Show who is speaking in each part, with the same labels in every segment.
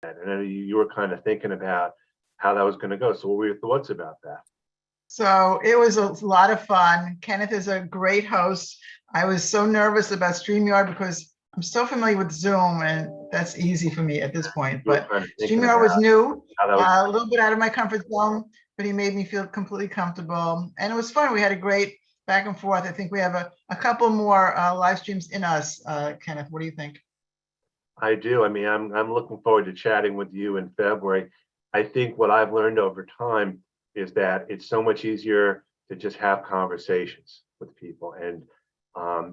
Speaker 1: And then you were kind of thinking about how that was going to go. So what were your thoughts about that?
Speaker 2: So it was a lot of fun. Kenneth is a great host. I was so nervous about StreamYard because I'm so familiar with Zoom, and that's easy for me at this point. But
Speaker 1: Kind of thinking
Speaker 2: StreamYard was new,
Speaker 1: was
Speaker 2: a little bit out of my comfort zone, but he made me feel completely comfortable. And it was fun. We had a great back and forth. I think we have a couple more live streams in us. Kenneth, what do you think?
Speaker 1: I do. I mean, I'm looking forward to chatting with you in February. I think what I've learned over time is that it's so much easier to just have conversations with people. And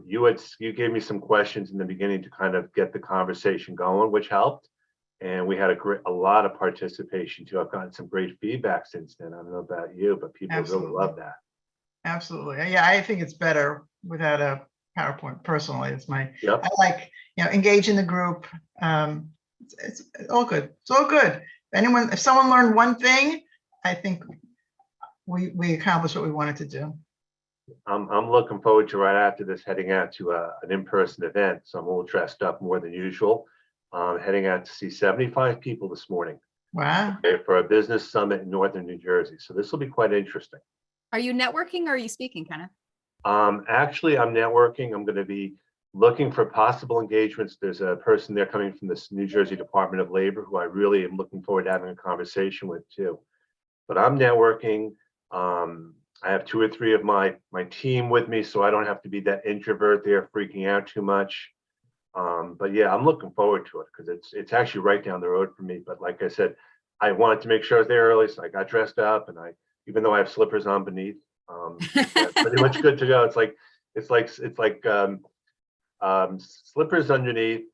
Speaker 1: you gave me some questions in the beginning to kind of get the conversation going, which helped. And we had a lot of participation too. I've gotten some great feedback since then. I don't know about you, but people really love that.
Speaker 2: Absolutely. Yeah, I think it's better without a PowerPoint. Personally, it's my.
Speaker 1: Yep.
Speaker 2: I like engage in the group. It's all good. It's all good. If someone learned one thing, I think we accomplished what we wanted to do.
Speaker 1: I'm looking forward to right after this heading out to an in-person event. So I'm a little dressed up more than usual. Heading out to see 75 people this morning.
Speaker 2: Wow.
Speaker 1: For a business summit in Northern New Jersey. So this will be quite interesting.
Speaker 3: Are you networking or are you speaking, Kenneth?
Speaker 1: Actually, I'm networking. I'm going to be looking for possible engagements. There's a person there coming from the New Jersey Department of Labor who I really am looking forward to having a conversation with too. But I'm networking. I have 2 or 3 of my team with me, so I don't have to be that introvert there freaking out too much. But yeah, I'm looking forward to it because it's actually right down the road for me. But like I said, I wanted to make sure I was there early, so I got dressed up, and even though I have slippers on beneath, pretty much good to go. It's like slippers underneath,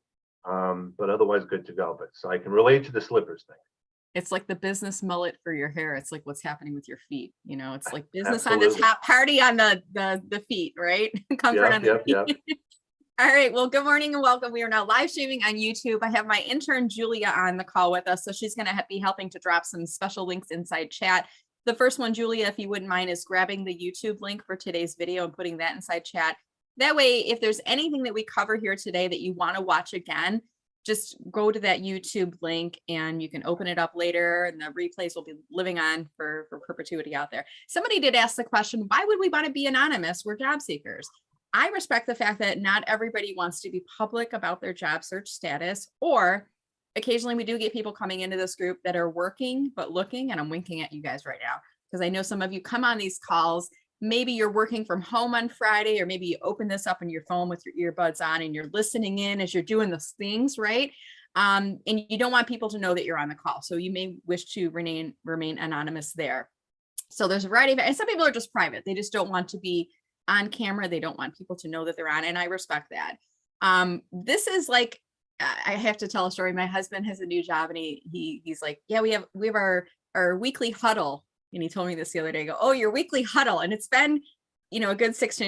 Speaker 1: but otherwise good to go. But so I can relate to the slippers thing.
Speaker 3: It's like the business mullet for your hair. It's like what's happening with your feet. It's like business on the top, party on the feet, right? Comfort on the feet. All right. Well, good morning and welcome. We are now live streaming on YouTube. I have my intern Julia on the call with us, so she's going to be helping to drop some special links inside chat. The first one, Julia, if you wouldn't mind, is grabbing the YouTube link for today's video and putting that inside chat. That way, if there's anything that we cover here today that you want to watch again, just go to that YouTube link and you can open it up later and the replays will be living on for perpetuity out there. Somebody did ask the question, why would we want to be anonymous? We're job seekers. I respect the fact that not everybody wants to be public about their job search status, or occasionally we do get people coming into this group that are working but looking, and I'm winking at you guys right now because I know some of you come on these calls. Maybe you're working from home on Friday, or maybe you open this up on your phone with your earbuds on and you're listening in as you're doing those things, right? And you don't want people to know that you're on the call. So you may wish to remain anonymous there. So there's a variety of, and some people are just private. They just don't want to be on camera. They don't want people to know that they're on, and I respect that. This is like, I have to tell a story. My husband has a new job, and he's like, yeah, we have our weekly huddle. And he told me this the other day. I go, oh, your weekly huddle. And it's been, a good 6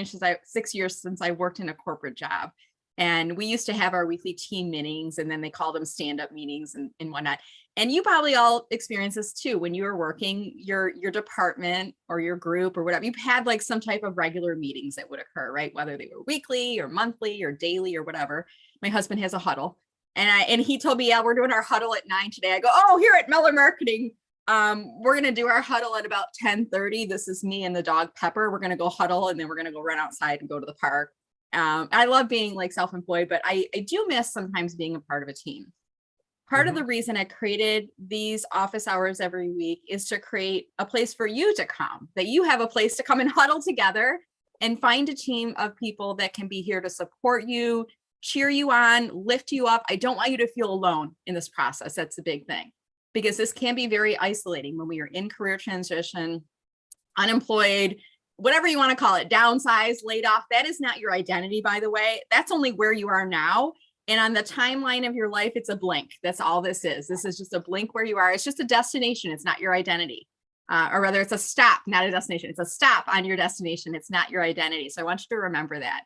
Speaker 3: years since I worked in a corporate job. And we used to have our weekly team meetings, and then they called them stand-up meetings and whatnot. And you probably all experience this too. When you were working your department or your group or whatever, you've had like some type of regular meetings that would occur, right? Whether they were weekly or monthly or daily or whatever. My husband has a huddle. And he told me, yeah, we're doing our huddle at 9 today. I go, oh, here at Meller Marketing, we're going to do our huddle at about 10:30. This is me and the dog Pepper. We're going to go huddle, and then we're going to go run outside and go to the park. I love being like self-employed, but I do miss sometimes being a part of a team. Part of the reason I created these office hours every week is to create a place for you to come, that you have a place to come and huddle together and find a team of people that can be here to support you, cheer you on, lift you up. I don't want you to feel alone in this process. That's the big thing, because this can be very isolating when we are in career transition, unemployed, whatever you want to call it, downsized, laid off. That is not your identity, by the way. That's only where you are now. And on the timeline of your life, it's a blink. That's all this is. This is just a blink where you are. It's just a destination. It's not your identity. Or rather, it's a stop, not a destination. It's a stop on your destination. It's not your identity. So I want you to remember that.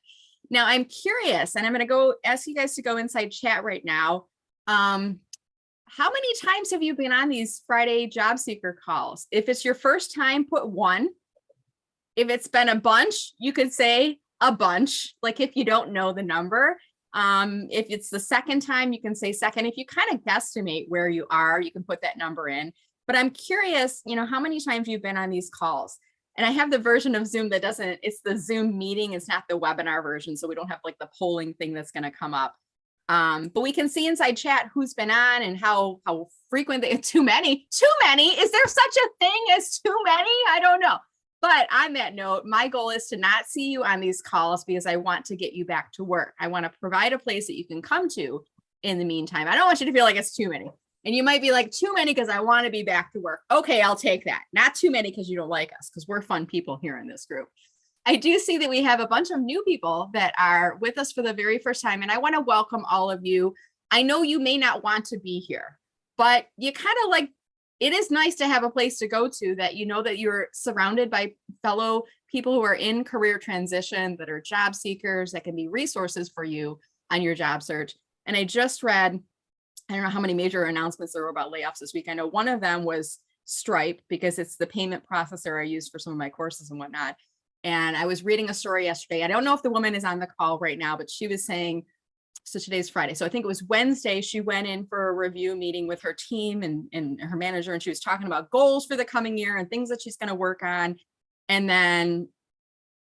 Speaker 3: Now, I'm curious, and I'm going to go ask you guys to go inside chat right now. How many times have you been on these Friday job seeker calls? If it's your first time, put 1. If it's been a bunch, you could say a bunch, like if you don't know the number. If it's the second time, you can say second. If you kind of guesstimate where you are, you can put that number in. But I'm curious, how many times you've been on these calls. And I have the version of Zoom that doesn't, it's the Zoom meeting. It's not the webinar version. So we don't have like the polling thing that's going to come up. But we can see inside chat who's been on and how frequent they, too many. Is there such a thing as too many? I don't know. But on that note, my goal is to not see you on these calls because I want to get you back to work. I want to provide a place that you can come to in the meantime. I don't want you to feel like it's too many. And you might be like, too many because I want to be back to work. Okay, I'll take that. Not too many because you don't like us, because we're fun people here in this group. I do see that we have a bunch of new people that are with us for the very first time, and I want to welcome all of you. I know you may not want to be here, but you kind of like, it is nice to have a place to go to that you know that you're surrounded by fellow people who are in career transition, that are job seekers, that can be resources for you on your job search. And I just read, I don't know how many major announcements there were about layoffs this week. I know one of them was Stripe, because it's the payment processor I use for some of my courses and whatnot. And I was reading a story yesterday. I don't know if the woman is on the call right now, but she was saying, so today's Friday. So I think it was Wednesday. She went in for a review meeting with her team and her manager, and she was talking about goals for the coming year and things that she's going to work on. And then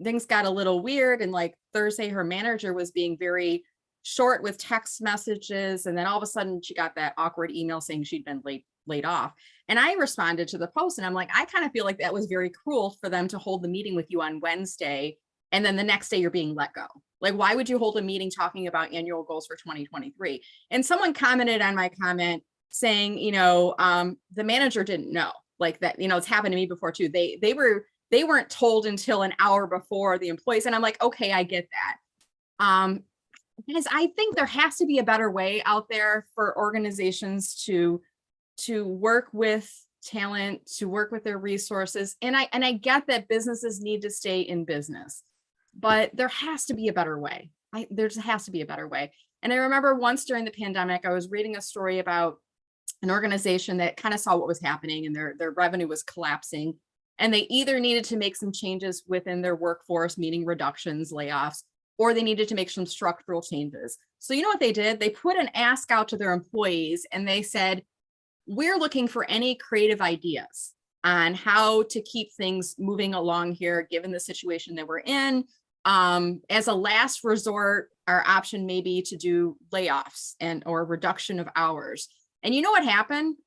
Speaker 3: things got a little weird. And like Thursday, her manager was being very short with text messages. And then all of a sudden she got that awkward email saying she'd been laid off. And I responded to the post and I'm like, I kind of feel like that was very cruel for them to hold the meeting with you on Wednesday. And then the next day you're being let go. Like, why would you hold a meeting talking about annual goals for 2023? And someone commented on my comment saying, the manager didn't know, like that, it's happened to me before too. They weren't told until an hour before the employees. And I'm like, okay, I get that. Because I think there has to be a better way out there for organizations to work with talent, to work with their resources. And I get that businesses need to stay in business, but there has to be a better way. There has to be a better way. And I remember once during the pandemic, I was reading a story about an organization that kind of saw what was happening and their revenue was collapsing. And they either needed to make some changes within their workforce, meaning reductions, layoffs, or they needed to make some structural changes. So you know what they did? They put an ask out to their employees and they said, we're looking for any creative ideas on how to keep things moving along here, given the situation that we're in. As a last resort, our option may be to do layoffs or reduction of hours. And you know what happened?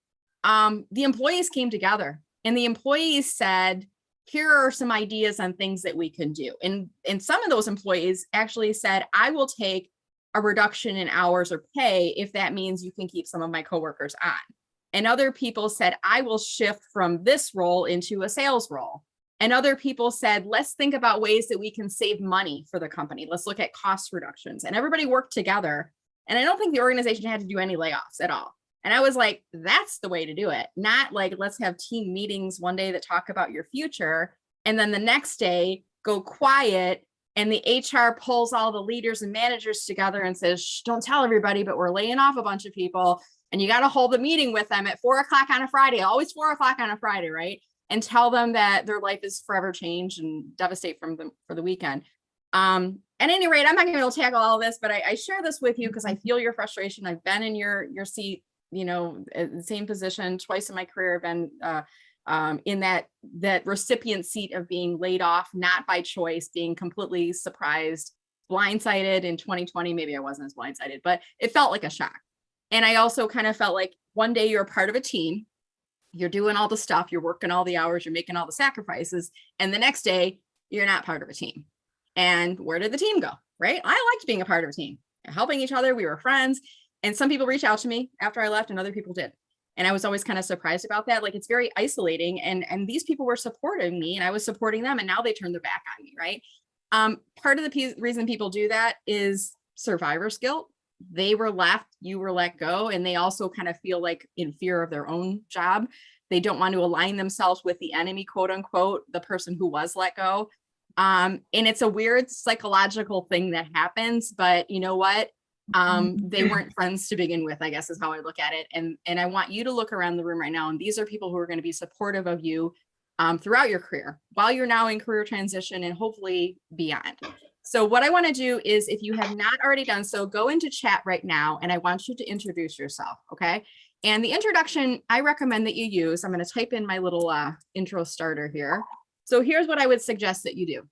Speaker 3: The employees came together and the employees said, here are some ideas on things that we can do. And some of those employees actually said, I will take a reduction in hours or pay if that means you can keep some of my coworkers on. And other people said, I will shift from this role into a sales role. And other people said, let's think about ways that we can save money for the company. Let's look at cost reductions. And everybody worked together. And I don't think the organization had to do any layoffs at all. And I was like, that's the way to do it. Not like, let's have team meetings one day that talk about your future. And then the next day go quiet. And the HR pulls all the leaders and managers together and says, shh, don't tell everybody, but we're laying off a bunch of people. And you got to hold the meeting with them at 4 o'clock on a Friday, always 4 o'clock on a Friday, right? And tell them that their life is forever changed and devastate from them for the weekend. At any rate, I'm not going to tackle all of this, but I share this with you because I feel your frustration. I've been in your seat, the same position twice in my career. I've been in that recipient seat of being laid off, not by choice, being completely surprised, blindsided in 2020. Maybe I wasn't as blindsided, but it felt like a shock. And I also kind of felt like one day you're a part of a team, you're doing all the stuff, you're working all the hours, you're making all the sacrifices. And the next day you're not part of a team. And where did the team go? Right? I liked being a part of a team, helping each other. We were friends. And some people reached out to me after I left and other people did. And I was always kind of surprised about that. Like, it's very isolating. And these people were supporting me and I was supporting them. And now they turned their back on me. Right. Part of the reason people do that is survivor's guilt. They were left, you were let go, and they also kind of feel like in fear of their own job. They don't want to align themselves with the enemy, quote unquote, the person who was let go. And it's a weird psychological thing that happens, but you know what? They weren't friends to begin with, I guess is how I look at it. And I want you to look around the room right now. And these are people who are going to be supportive of you throughout your career, while you're now in career transition and hopefully beyond. So what I want to do is, if you have not already done so, go into chat right now, and I want you to introduce yourself, okay? And the introduction I recommend that you use, I'm going to type in my little intro starter here. So here's what I would suggest that you do.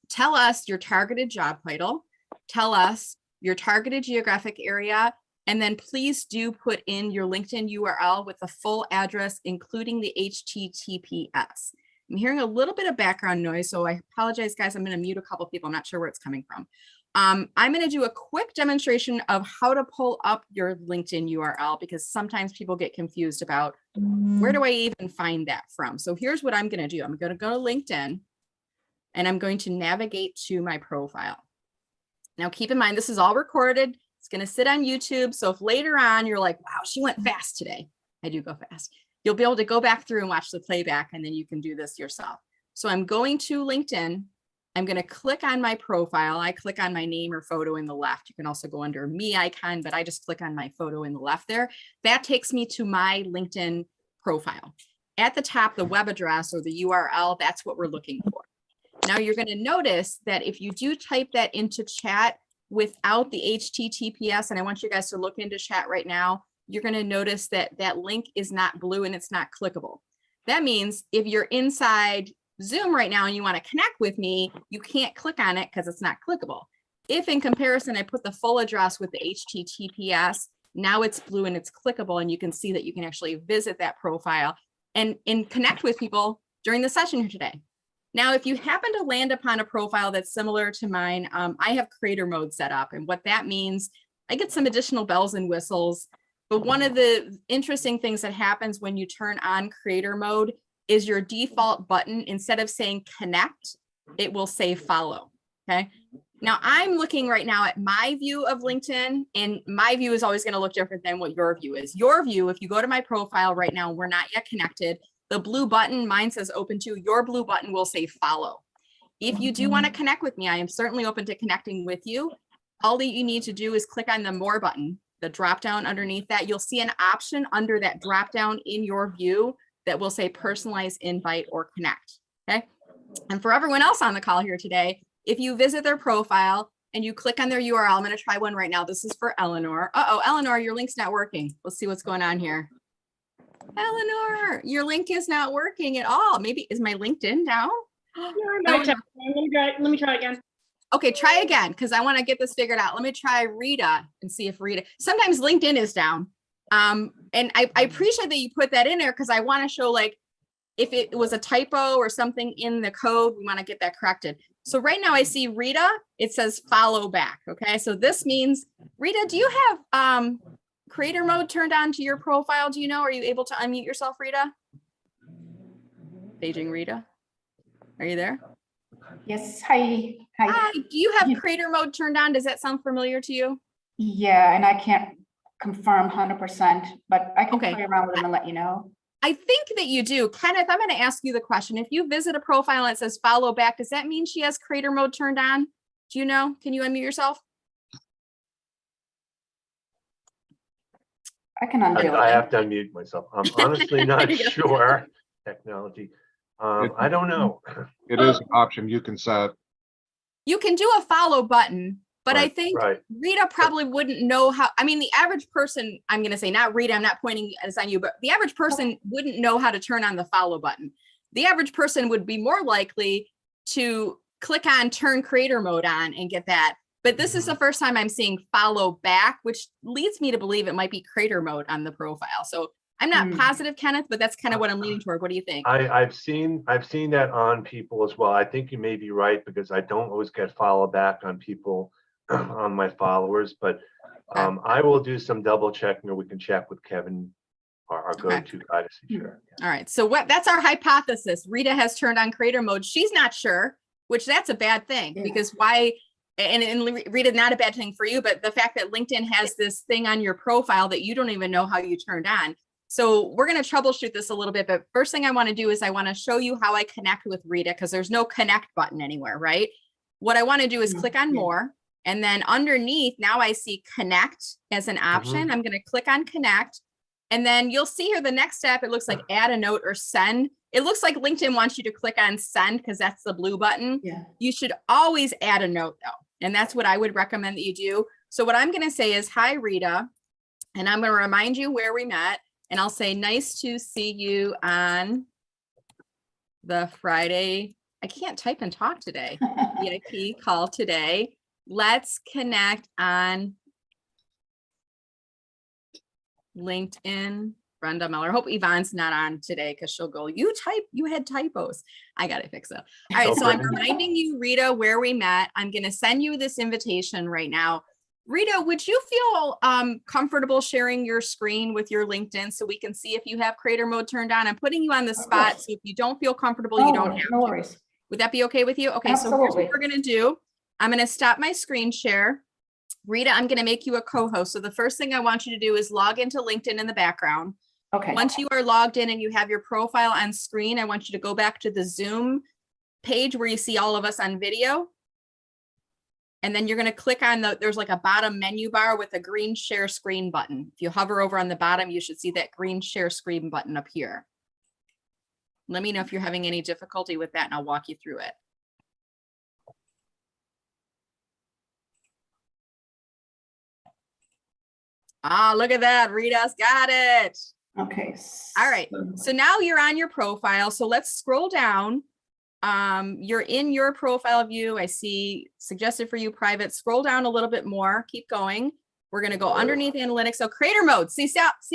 Speaker 3: Tell us your targeted job title, tell us your targeted geographic area, and then please do put in your LinkedIn URL with the full address, including the HTTPS. I'm hearing a little bit of background noise, so I apologize, guys. I'm going to mute a couple people. I'm not sure where it's coming from. I'm going to do a quick demonstration of how to pull up your LinkedIn URL, because sometimes people get confused about where do I even find that from. So here's what I'm going to do. I'm going to go to LinkedIn, and I'm going to navigate to my profile. Now, keep in mind, this is all recorded. It's going to sit on YouTube. So if later on you're like, wow, she went fast today. I do go fast. You'll be able to go back through and watch the playback, and then you can do this yourself. So I'm going to LinkedIn. I'm going to click on my profile. I click on my name or photo in the left. You can also go under me icon, but I just click on my photo in the left there. That takes me to my LinkedIn profile. At the top, the web address or the URL, that's what we're looking for. Now you're going to notice that if you do type that into chat without the HTTPS, and I want you guys to look into chat right now, you're going to notice that that link is not blue and it's not clickable. That means if you're inside Zoom right now and you want to connect with me, you can't click on it because it's not clickable. If in comparison, I put the full address with the HTTPS, now it's blue and it's clickable, and you can see that you can actually visit that profile and connect with people during the session here today. Now, if you happen to land upon a profile that's similar to mine, I have creator mode set up. And what that means, I get some additional bells and whistles. But one of the interesting things that happens when you turn on creator mode is your default button, instead of saying connect, it will say follow. Okay. Now I'm looking right now at my view of LinkedIn, and my view is always going to look different than what your view is. Your view, if you go to my profile right now, we're not yet connected. The blue button, mine says open to, your blue button will say follow. If you do want to connect with me, I am certainly open to connecting with you. All that you need to do is click on the more button, the drop down underneath that. You'll see an option under that drop down in your view that will say personalize invite or connect. Okay. And for everyone else on the call here today, if you visit their profile and you click on their URL, I'm going to try one right now. This is for Eleanor. Uh-oh, Eleanor, your link's not working. Let's see what's going on here. Eleanor, your link is not working at all. Maybe, is my LinkedIn down?
Speaker 4: No, let me try again.
Speaker 3: Okay, try again, because I want to get this figured out. Let me try Rita and see if Rita, sometimes LinkedIn is down. And I appreciate that you put that in there, because I want to show, like, if it was a typo or something in the code, we want to get that corrected. So right now I see Rita, it says follow back. Okay, so this means, Rita, do you have creator mode turned on to your profile? Do you know? Are you able to unmute yourself, Rita? Paging Rita. Are you there?
Speaker 5: Yes. Hi.
Speaker 3: Hi. Do you have creator mode turned on? Does that sound familiar to you?
Speaker 5: Yeah, and I can't confirm 100%, but I can
Speaker 3: Okay.
Speaker 5: play around with them and let you know.
Speaker 3: I think that you do. Kenneth, I'm going to ask you the question. If you visit a profile and it says follow back, does that mean she has creator mode turned on? Do you know? Can you unmute yourself?
Speaker 5: I can undo it.
Speaker 1: I have to unmute myself. I'm honestly not sure. Technology. I don't know.
Speaker 6: It is an option you can set.
Speaker 3: You can do a follow button, but I
Speaker 1: Right,
Speaker 3: think
Speaker 1: right.
Speaker 3: Rita probably wouldn't know how. I mean, the average person, I'm going to say, not Rita, I'm not pointing this on you, but the average person wouldn't know how to turn on the follow button. The average person would be more likely to click on turn creator mode on and get that. But this is the first time I'm seeing follow back, which leads me to believe it might be creator mode on the profile. So I'm not positive, Kenneth, but that's kind of what I'm leaning toward. What do you think?
Speaker 1: I've seen that on people as well. I think you may be right, because I don't always get follow back on people on my followers, but I will do some double checking, or we can check with Kevin, our go-to guy, to see sure.
Speaker 3: All right. So that's our hypothesis. Rita has turned on creator mode. She's not sure, which that's a bad thing, because why? And Rita, not a bad thing for you, but the fact that LinkedIn has this thing on your profile that you don't even know how you turned on. So we're going to troubleshoot this a little bit, but first thing I want to do is I want to show you how I connect with Rita, because there's no connect button anywhere, right? What I want to do is click on more, and then underneath now I see connect as an option. I'm going to click on connect, and then you'll see here the next step, it looks like add a note or send. it looks like LinkedIn wants you to click on send because that's the blue button.
Speaker 5: Yeah.
Speaker 3: You should always add a note though. And that's what I would recommend that you do. So what I'm going to say is, hi, Rita. And I'm going to remind you where we met. And I'll say, nice to see you on the Friday. I can't type and talk today. VIP call today. Let's connect on LinkedIn. Brenda Meller. Hope Yvonne's not on today because she'll go, you had typos. I got to fix it. All right. So I'm reminding you, Rita, where we met. I'm going to send you this invitation right now. Rita, would you feel comfortable sharing your screen with your LinkedIn so we can see if you have creator mode turned on? I'm putting you on the spot. So if you don't feel comfortable, you don't have
Speaker 5: no
Speaker 3: to.
Speaker 5: worries.
Speaker 3: Would that be okay with you? Okay. So here's what we're going to do. I'm going to stop my screen share. Rita, I'm going to make you a co-host. So the first thing I want you to do is log into LinkedIn in the background.
Speaker 5: Okay.
Speaker 3: Once you are logged in and you have your profile on screen, I want you to go back to the Zoom page where you see all of us on video. And then you're going to click on there's like a bottom menu bar with a green share screen button. If you hover over on the bottom, you should see that green share screen button up here. Let me know if you're having any difficulty with that and I'll walk you through it. Ah, look at that. Rita's got it.
Speaker 5: Okay.
Speaker 3: All right. So now you're on your profile. So let's scroll down. You're in your profile view. I see suggested for you private. Scroll down a little bit more. Keep going. We're going to go underneath analytics. So creator mode. See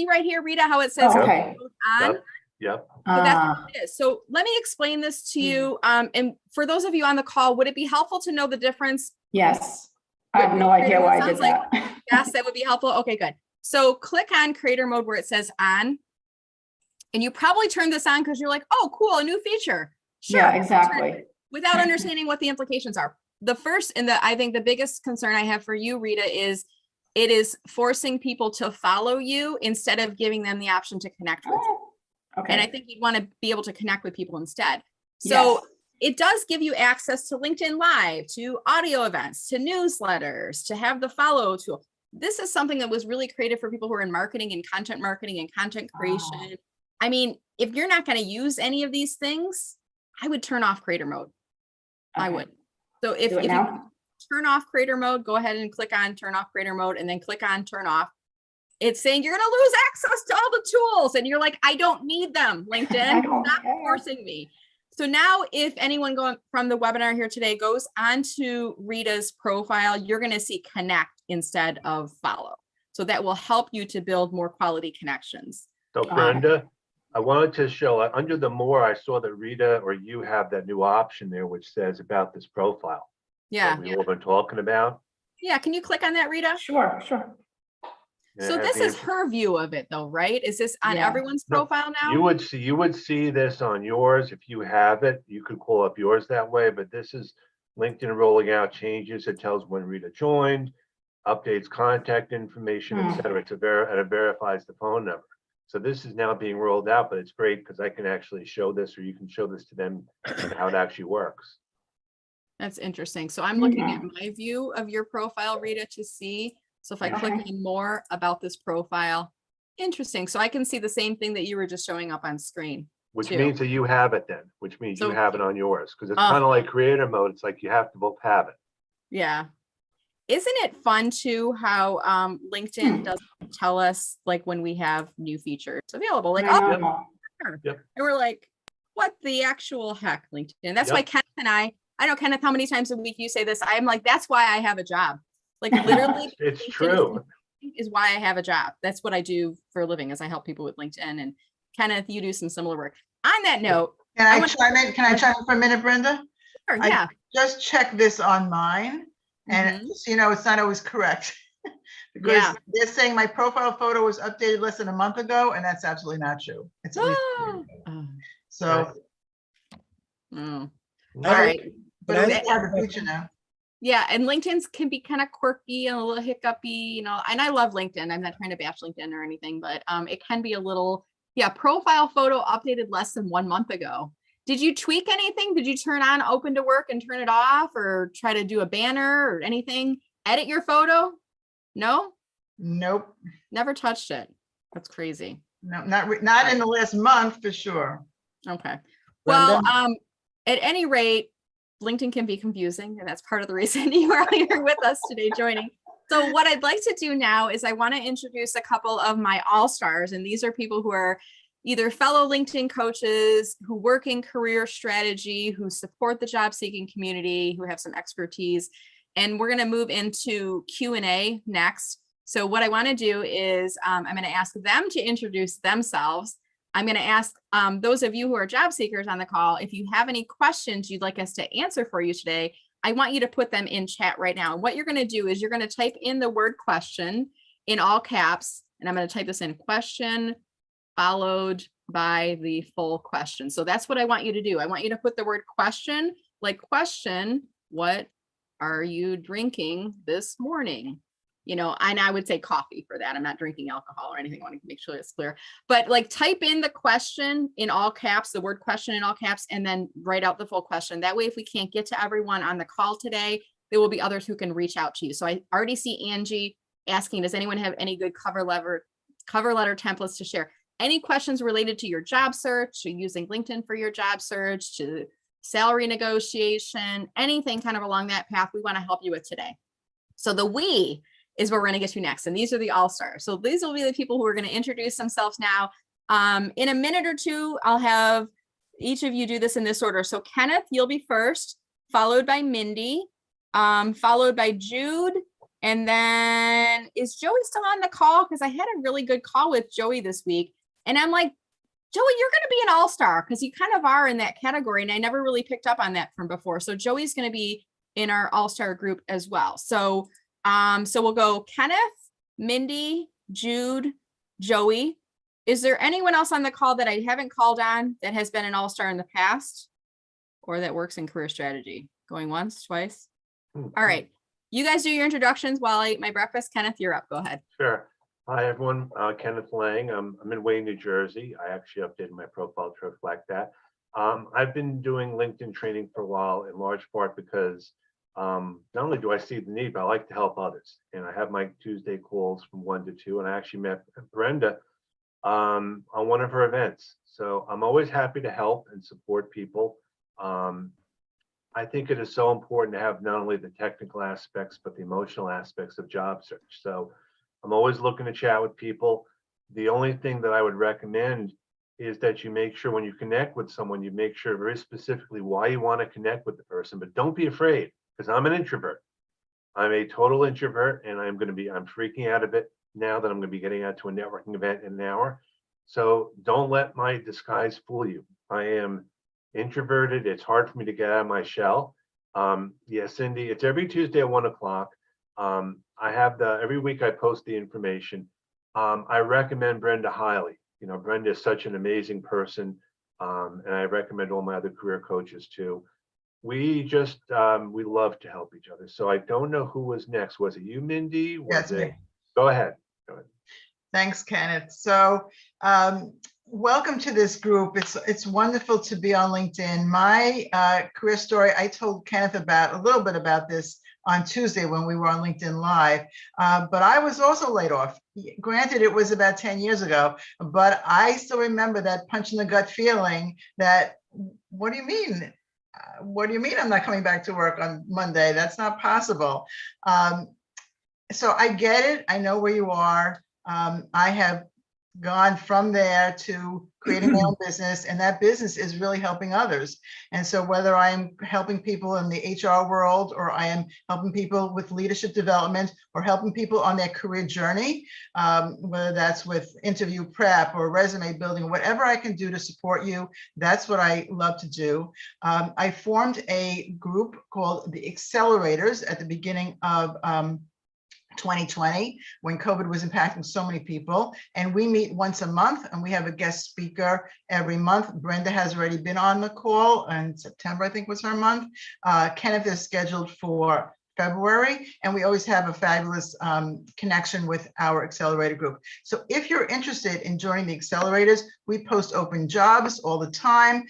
Speaker 3: right here, Rita, how it says
Speaker 5: okay.
Speaker 3: on.
Speaker 1: Yep.
Speaker 3: So that's what it is. So let me explain this to you. And for those of you on the call, would it be helpful to know the difference?
Speaker 5: Yes. I have no idea why I did that.
Speaker 3: Yes, that would be helpful. Okay, good. So click on creator mode where it says on. And you probably turned this on because you're like, oh, cool, a new feature. Sure,
Speaker 5: yeah, exactly.
Speaker 3: Without understanding what the implications are. The first and I think the biggest concern I have for you, Rita, is it is forcing people to follow you instead of giving them the option to connect with you.
Speaker 5: Okay.
Speaker 3: And I think you'd want to be able to connect with people instead. So it does give you access to LinkedIn Live, to audio events, to newsletters, to have the follow tool. This is something that was really created for people who are in marketing and content creation. I mean, if you're not going to use any of these things, I would turn off creator mode.
Speaker 5: Okay.
Speaker 3: I would. So if you turn off creator mode, go ahead and click on turn off creator mode and then click on turn off. It's saying you're going to lose access to all the tools. And you're like, I don't need them, LinkedIn. Stop forcing me. So now if anyone going from the webinar here today goes onto Rita's profile, you're going to see connect instead of follow. So that will help you to build more quality connections.
Speaker 1: So Brenda, I wanted to show under the more, I saw that Rita or you have that new option there, which says about this profile.
Speaker 3: Yeah.
Speaker 1: That we've all been talking about.
Speaker 3: Yeah. Can you click on that, Rita?
Speaker 5: Sure.
Speaker 3: So this is her view of it though, right? Is this on everyone's profile now?
Speaker 1: You would see this on yours. If you have it, you could call up yours that way, but this is LinkedIn rolling out changes. It tells when Rita joined, updates contact information, etc. And it verifies the phone number. So this is now being rolled out, but it's great because I can actually show this, or you can show this to them and how it actually works.
Speaker 3: That's interesting. So I'm looking at my view of your profile, Rita, to see. So if I click on more about this profile, interesting. So I can see the same thing that you were just showing up on screen.
Speaker 1: Which means that you have it then, which means you have it on yours. Because it's kind of like creator mode. It's like you have to both have it.
Speaker 3: Yeah. Isn't it fun too how LinkedIn doesn't tell us like when we have new features available? Like, and we're like, what the actual heck, LinkedIn? That's why Kenneth and I know, Kenneth, how many times a week you say this? I'm like, that's why I have a job. Like literally,
Speaker 1: it's true.
Speaker 3: Is why I have a job. That's what I do for a living, is I help people with LinkedIn. And Kenneth, you do some similar work. On that note,
Speaker 2: can I chime in for a minute, Brenda?
Speaker 3: Sure, yeah.
Speaker 2: I just checked this on mine, and just, you know, it's not always correct because they're saying my profile photo was updated less than a month ago, and that's absolutely not true. It's at least a year ago. So,
Speaker 3: all right,
Speaker 2: but at least I have a feature now.
Speaker 3: Yeah, and LinkedIn's can be kind of quirky and a little hiccupy, you know, and I love LinkedIn. I'm not trying to bash LinkedIn or anything, but it can be a little, profile photo updated less than 1 month ago. Did you tweak anything? Did you turn on open to work and turn it off, or try to do a banner or anything? Edit your photo? No?
Speaker 2: Nope.
Speaker 3: Never touched it. That's crazy.
Speaker 2: No, not in the last month for sure.
Speaker 3: Okay. Well,
Speaker 2: Brenda?
Speaker 3: at any rate, LinkedIn can be confusing, and that's part of the reason you are here with us today joining. So what I'd like to do now is I want to introduce a couple of my all-stars, and these are people who are either fellow LinkedIn coaches, who work in career strategy, who support the job seeking community, who have some expertise. And we're going to move into Q&A next. So what I want to do is I'm going to ask them to introduce themselves. I'm going to ask those of you who are job seekers on the call, if you have any questions you'd like us to answer for you today, I want you to put them in chat right now. And what you're going to do is you're going to type in the word question in all caps. And I'm going to type this in question followed by the full question. So that's what I want you to do. I want you to put the word question, like question, what are you drinking this morning? You know, and I would say coffee for that. I'm not drinking alcohol or anything. I want to make sure it's clear. But like type in the question in all caps, the word question in all caps, and then write out the full question. That way, if we can't get to everyone on the call today, there will be others who can reach out to you. So I already see Angie asking, does anyone have any good cover letter templates to share? Any questions related to your job search, to using LinkedIn for your job search, to salary negotiation, anything kind of along that path, we want to help you with today. So the we is what we're going to get to next. And these are the all-stars. So these will be the people who are going to introduce themselves now. In a minute or two, I'll have each of you do this in this order. So Kenneth, you'll be first, followed by Mindy, followed by Jude. And then is Joey still on the call? Because I had a really good call with Joey this week. And I'm like, Joey, you're going to be an all-star because you kind of are in that category. And I never really picked up on that from before. So Joey's going to be in our all-star group as well. So we'll go Kenneth, Mindy, Jude, Joey. Is there anyone else on the call that I haven't called on that has been an all-star in the past or that works in career strategy? Going once, twice? All right. You guys do your introductions while I eat my breakfast. Kenneth, you're up. Go ahead.
Speaker 1: Sure. Hi, everyone. Kenneth Lang. I'm in Wayne, New Jersey. I actually updated my profile to reflect that. I've been doing LinkedIn training for a while, in large part because not only do I see the need, but I like to help others. And I have my Tuesday calls from 1 to 2. And I actually met Brenda on one of her events. So I'm always happy to help and support people. I think it is so important to have not only the technical aspects, but the emotional aspects of job search. So I'm always looking to chat with people. The only thing that I would recommend is that you make sure when you connect with someone, you make sure very specifically why you want to connect with the person, but don't be afraid, because I'm an introvert. I'm a total introvert, and I'm freaking out a bit now that I'm going to be getting out to a networking event in an hour. So don't let my disguise fool you. I am introverted. It's hard for me to get out of my shell. Yes, Cindy, it's every Tuesday at 1 o'clock. I have every week I post the information. I recommend Brenda highly. You know, Brenda is such an amazing person. And I recommend all my other career coaches too. We love to help each other. So I don't know who was next. Was it you, Mindy?
Speaker 2: Yes, me.
Speaker 1: Go ahead.
Speaker 2: Thanks, Kenneth. So welcome to this group. It's wonderful to be on LinkedIn. My career story, I told Kenneth a little bit about this on Tuesday when we were on LinkedIn Live, but I was also laid off. Granted, it was about 10 years ago, but I still remember that punch in the gut feeling that, what do you mean? What do you mean I'm not coming back to work on Monday? That's not possible. So I get it. I know where you are. I have gone from there to creating my own business, and that business is really helping others. And so whether I am helping people in the HR world, or I am helping people with leadership development, or helping people on their career journey, whether that's with interview prep or resume building, whatever I can do to support you, that's what I love to do. I formed a group called the Accelerators at the beginning of 2020, when COVID was impacting so many people. And we meet once a month, and we have a guest speaker every month. Brenda has already been on the call, and September, I think, was her month. Kenneth is scheduled for February, and we always have a fabulous connection with our accelerator group. So if you're interested in joining the accelerators, we post open jobs all the time.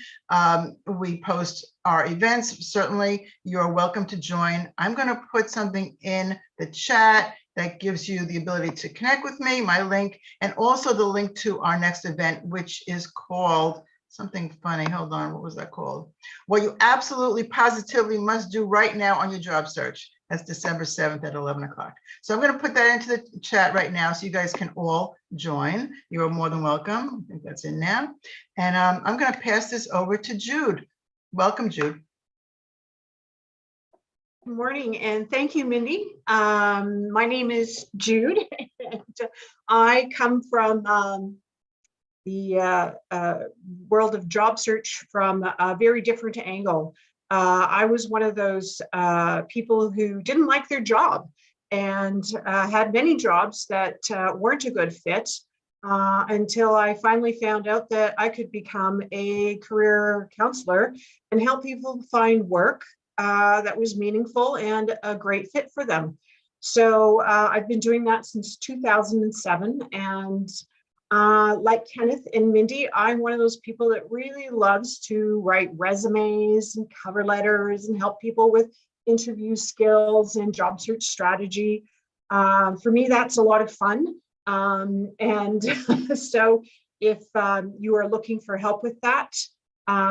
Speaker 2: We post our events. Certainly, you're welcome to join. I'm going to put something in the chat that gives you the ability to connect with me, my link, and also the link to our next event, which is called something funny. Hold on. What was that called? What you absolutely positively must do right now on your job search. That's December 7th at 11 o'clock. So I'm going to put that into the chat right now so you guys can all join. You are more than welcome. I think that's in now. And I'm going to pass this over to Jude. Welcome, Jude.
Speaker 7: Good morning, and thank you, Mindy. My name is Jude, and I come from the world of job search from a very different angle. I was one of those people who didn't like their job and had many jobs that weren't a good fit until I finally found out that I could become a career counselor and help people find work that was meaningful and a great fit for them. So I've been doing that since 2007. And like Kenneth and Mindy, I'm one of those people that really loves to write resumes and cover letters and help people with interview skills and job search strategy. For me, that's a lot of fun. And so if you are looking for help with that,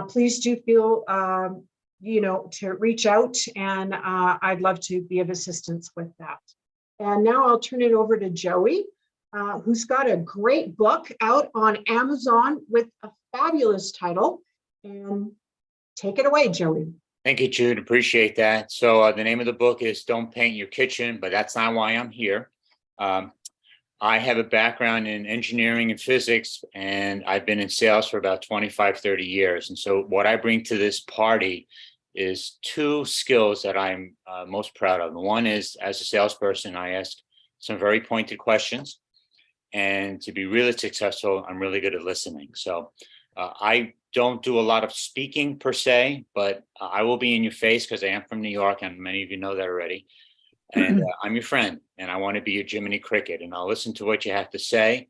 Speaker 7: please do feel to reach out, and I'd love to be of assistance with that. And now I'll turn it over to Joey, who's got a great book out on Amazon with a fabulous title. And take it away, Joey.
Speaker 8: Thank you, Jude. Appreciate that. So the name of the book is Don't Paint Your Kitchen, but that's not why I'm here. I have a background in engineering and physics, and I've been in sales for about 25, 30 years. And so what I bring to this party is two skills that I'm most proud of. One is, as a salesperson, I ask some very pointed questions. And to be really successful, I'm really good at listening. So I don't do a lot of speaking per se, but I will be in your face because I am from New York, and many of you know that already. And I'm your friend, and I want to be your Jiminy Cricket, and I'll listen to what you have to say.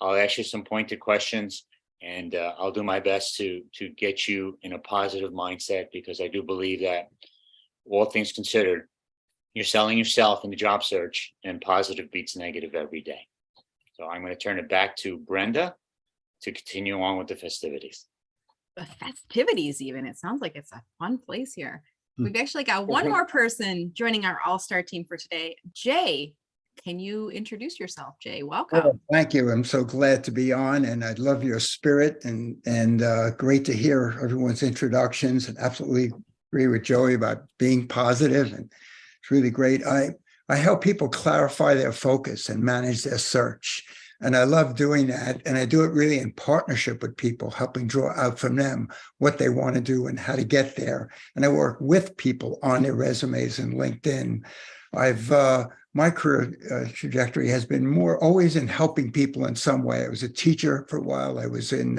Speaker 8: I'll ask you some pointed questions, and I'll do my best to get you in a positive mindset, because I do believe that, all things considered, you're selling yourself in the job search, and positive beats negative every day. So I'm going to turn it back to Brenda to continue on with the festivities.
Speaker 3: The festivities, even. It sounds like it's a fun place here. We've actually got one more person joining our all-star team for today. Jay, can you introduce yourself, Jay? Welcome.
Speaker 9: Oh, thank you. I'm so glad to be on, and I love your spirit, and great to hear everyone's introductions, and absolutely agree with Joey about being positive, and it's really great. I help people clarify their focus and manage their search. And I love doing that. And I do it really in partnership with people, helping draw out from them what they want to do and how to get there. And I work with people on their resumes and LinkedIn. My career trajectory has been more always in helping people in some way. I was a teacher for a while. I was in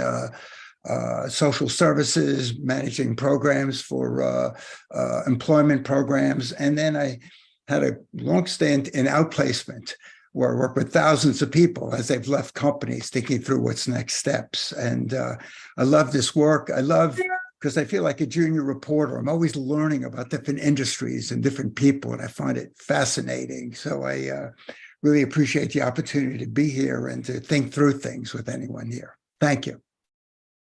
Speaker 9: social services, managing programs for employment programs. And then I had a long stint in outplacement, where I work with thousands of people as they've left companies, thinking through what's next steps. And I love this work. I love, because I feel like a junior reporter. I'm always learning about different industries and different people, and I find it fascinating. So I really appreciate the opportunity to be here and to think through things with anyone here. Thank you.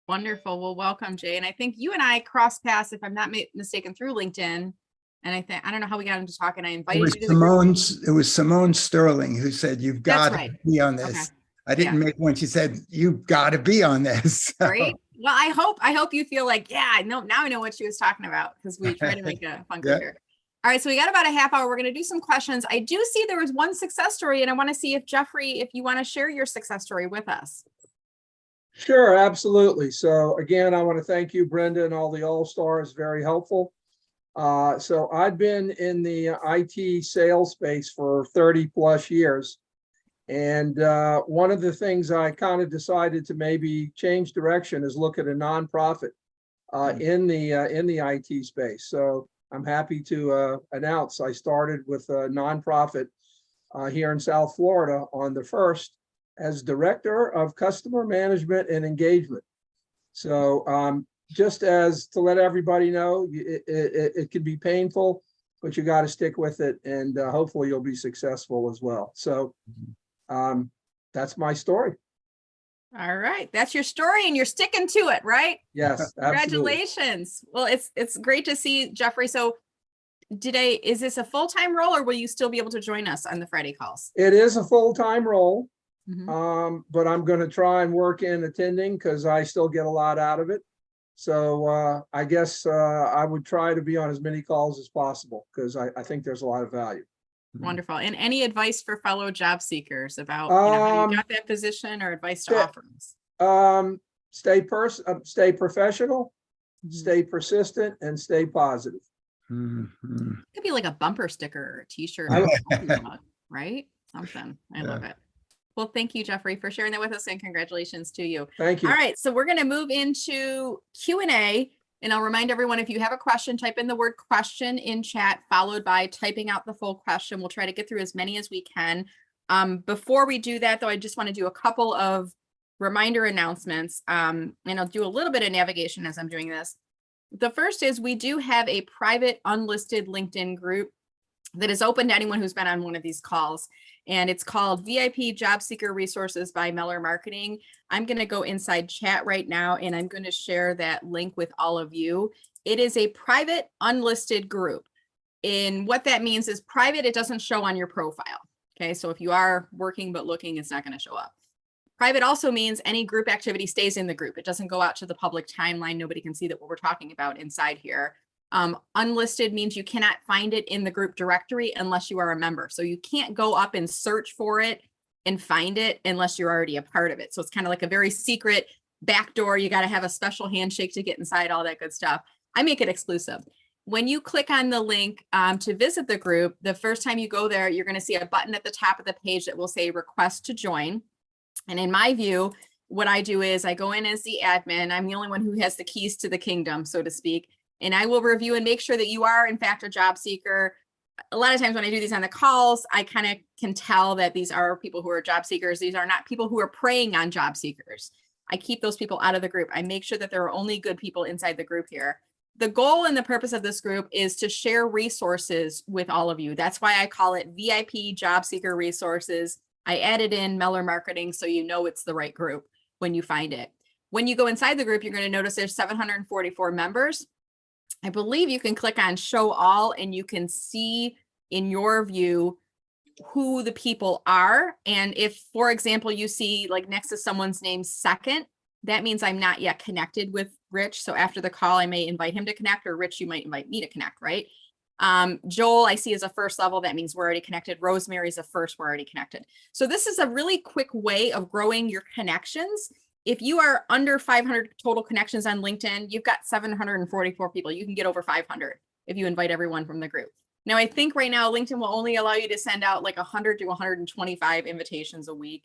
Speaker 3: Wonderful. Well, welcome, Jay. And I think you and I crossed paths, if I'm not mistaken, through LinkedIn. And I don't know how we got into talking. I invited you to the group.
Speaker 9: It was Simone Sterling who said, "You've got to be on this." Okay. I didn't make one. She said, "You've got to be on this."
Speaker 3: Great. Well, I hope you feel like, yeah, I know now I know what she was talking about, because we try to make a fun career. All right, so we got about a half hour. We're going to do some questions. I do see there was one success story, and I want to see if Jeffrey, if you want to share your success story with us.
Speaker 10: Sure, absolutely. So again, I want to thank you, Brenda, and all the All-Stars. Very helpful. So I've been in the IT sales space for 30 plus years. And one of the things I kind of decided to maybe change direction is look at a nonprofit in the IT space. So I'm happy to announce I started with a nonprofit here in South Florida on the 1st as Director of Customer Management and Engagement. So just as to let everybody know, it can be painful, but you got to stick with it, and hopefully you'll be successful as well. So that's my story.
Speaker 3: All right, that's your story and you're sticking to it, right?
Speaker 10: Yes, absolutely.
Speaker 3: Congratulations. Well, it's great to see, Jeffrey. So is this a full-time role or will you still be able to join us on the Friday calls?
Speaker 10: It is a full-time role,
Speaker 3: Mhm.
Speaker 10: but I'm going to try and work in attending because I still get a lot out of it. So I guess I would try to be on as many calls as possible because I think there's a lot of value.
Speaker 3: Wonderful. And any advice for fellow job seekers about how you got that position or advice to offer us?
Speaker 10: Stay professional, stay persistent, and stay positive.
Speaker 3: It could be like a bumper sticker or a t-shirt, right? Something. I love it. Well, thank you, Jeffrey, for sharing that with us and congratulations to you.
Speaker 10: Thank you.
Speaker 3: All right, so we're going to move into Q&A. And I'll remind everyone, if you have a question, type in the word question in chat, followed by typing out the full question. We'll try to get through as many as we can. Before we do that, though, I just want to do a couple of reminder announcements. And I'll do a little bit of navigation as I'm doing this. The first is we do have a private unlisted LinkedIn group that is open to anyone who's been on one of these calls. And it's called VIP Job Seeker Resources by Meller Marketing. I'm going to go inside chat right now, and I'm going to share that link with all of you. It is a private unlisted group. And what that means is private, it doesn't show on your profile. Okay, so if you are working but looking, it's not going to show up. Private also means any group activity stays in the group. It doesn't go out to the public timeline. Nobody can see that what we're talking about inside here. Unlisted means you cannot find it in the group directory unless you are a member. So you can't go up and search for it and find it unless you're already a part of it. So it's kind of like a very secret backdoor. You got to have a special handshake to get inside, all that good stuff. I make it exclusive. When you click on the link to visit the group, the first time you go there, you're going to see a button at the top of the page that will say request to join. And in my view, what I do is I go in as the admin. I'm the only one who has the keys to the kingdom, so to speak. And I will review and make sure that you are, in fact, a job seeker. A lot of times when I do these on the calls, I kind of can tell that these are people who are job seekers. These are not people who are preying on job seekers. I keep those people out of the group. I make sure that there are only good people inside the group here. The goal and the purpose of this group is to share resources with all of you. That's why I call it VIP Job Seeker Resources. I added in Meller Marketing so you know it's the right group when you find it. When you go inside the group, you're going to notice there's 744 members. I believe you can click on show all and you can see in your view who the people are. And if, for example, you see like next to someone's name second, that means I'm not yet connected with Rich. So after the call, I may invite him to connect, or Rich, you might invite me to connect, right? Joel, I see as a first level. That means we're already connected. Rosemary's a first, we're already connected. So this is a really quick way of growing your connections. If you are under 500 total connections on LinkedIn, you've got 744 people. You can get over 500 if you invite everyone from the group. Now, I think right now LinkedIn will only allow you to send out like 100 to 125 invitations a week.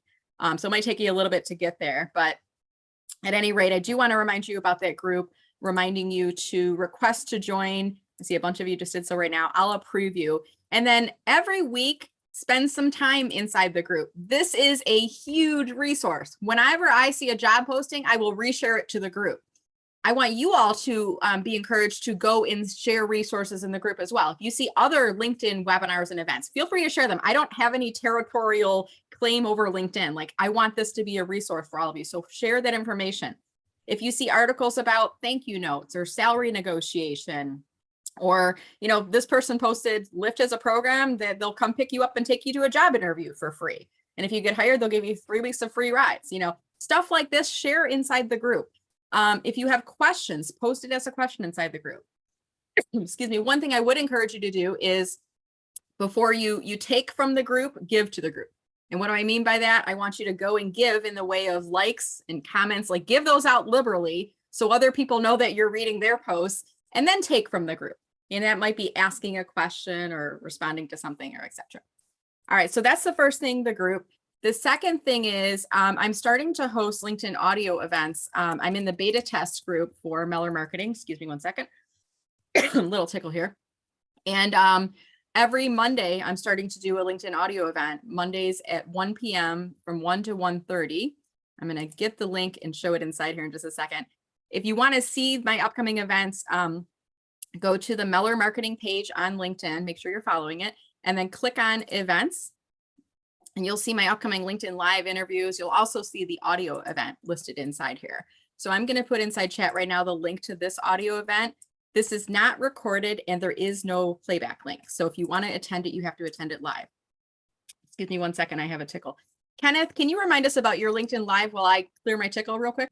Speaker 3: So it might take you a little bit to get there, but at any rate, I do want to remind you about that group, reminding you to request to join. I see a bunch of you just did so right now. I'll approve you. And then every week, spend some time inside the group. This is a huge resource. Whenever I see a job posting, I will reshare it to the group. I want you all to be encouraged to go and share resources in the group as well. If you see other LinkedIn webinars and events, feel free to share them. I don't have any territorial claim over LinkedIn. Like, I want this to be a resource for all of you. So share that information. If you see articles about thank you notes or salary negotiation, or, you know, this person posted Lyft as a program that they'll come pick you up and take you to a job interview for free. And if you get hired, they'll give you 3 weeks of free rides, you know, stuff like this, share inside the group. If you have questions, post it as a question inside the group. Excuse me. One thing I would encourage you to do is before you take from the group, give to the group. And what do I mean by that? I want you to go and give in the way of likes and comments, like give those out liberally so other people know that you're reading their posts, and then take from the group. And that might be asking a question or responding to something or etc. All right, so that's the first thing, the group. The second thing is I'm starting to host LinkedIn audio events. I'm in the beta test group for Meller Marketing. Excuse me one second. A little tickle here. And every Monday, I'm starting to do a LinkedIn audio event, Mondays at 1 p.m. from 1 to 1:30. I'm going to get the link and show it inside here in just a second. If you want to see my upcoming events, go to the Meller Marketing page on LinkedIn, make sure you're following it, and then click on events. and you'll see my upcoming LinkedIn Live interviews. You'll also see the audio event listed inside here. So I'm going to put inside chat right now the link to this audio event. This is not recorded and there is no playback link. So if you want to attend it, you have to attend it live. Excuse me 1 second, I have a tickle. Kenneth, can you remind us about your LinkedIn Live while I clear my tickle real quick?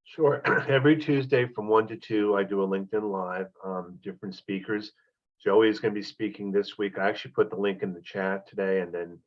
Speaker 1: Sure. Every Tuesday from 1 to 2, I do a LinkedIn Live, different speakers. Joey is going to be speaking this week. I actually put the link in the chat today, and then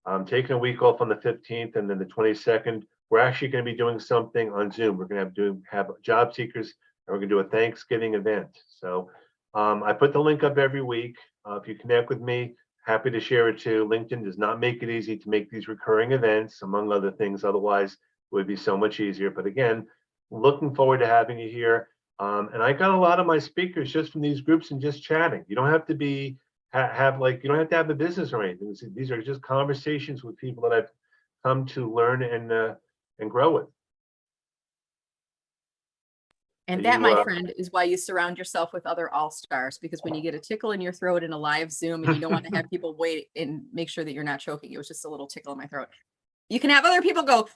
Speaker 1: I'm taking a week off on the 15th, and then the 22nd, we're actually going to be doing something on Zoom. We're going to have job seekers, and we're going to do a Thanksgiving event. So I put the link up every week. If you connect with me, happy to share it too. LinkedIn does not make it easy to make these recurring events, among other things. Otherwise, it would be so much easier. But again, looking forward to having you here. And I got a lot of my speakers just from these groups and just chatting. You don't have to be you don't have to have a business or anything. These are just conversations with people that I've come to learn and grow with.
Speaker 3: And that, my friend, is why you surround yourself with other all-stars, because when you get a tickle in your throat in a live Zoom and you don't want to have people wait and make sure that you're not choking, it was just a little tickle in my throat. You can have other people go,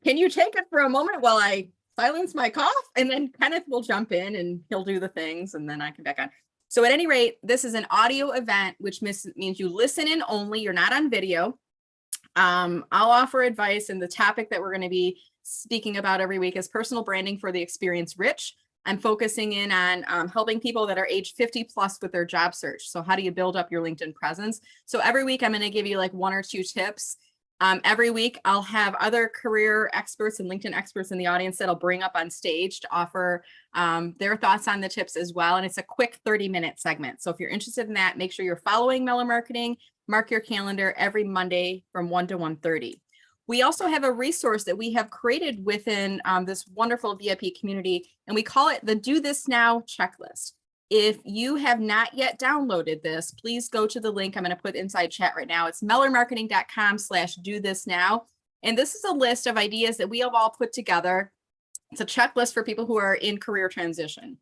Speaker 3: can you take it for a moment while I silence my cough? And then Kenneth will jump in and he'll do the things and then I can back on. So at any rate, this is an audio event, which means you listen in only, you're not on video. I'll offer advice, and the topic that we're going to be speaking about every week is personal branding for the experience rich. I'm focusing in on helping people that are age 50 plus with their job search. So how do you build up your LinkedIn presence? So every week I'm going to give you like 1 or 2 tips. Every week I'll have other career experts and LinkedIn experts in the audience that I'll bring up on stage to offer their thoughts on the tips as well. And it's a quick 30-minute segment. So if you're interested in that, make sure you're following Meller Marketing. Mark your calendar every Monday from 1 to 1:30. We also have a resource that we have created within this wonderful VIP community, and we call it the Do This Now checklist. If you have not yet downloaded this, please go to the link I'm going to put inside chat right now. It's mellermarketing.com/do-this-now. And this is a list of ideas that we have all put together. It's a checklist for people who are in career transition.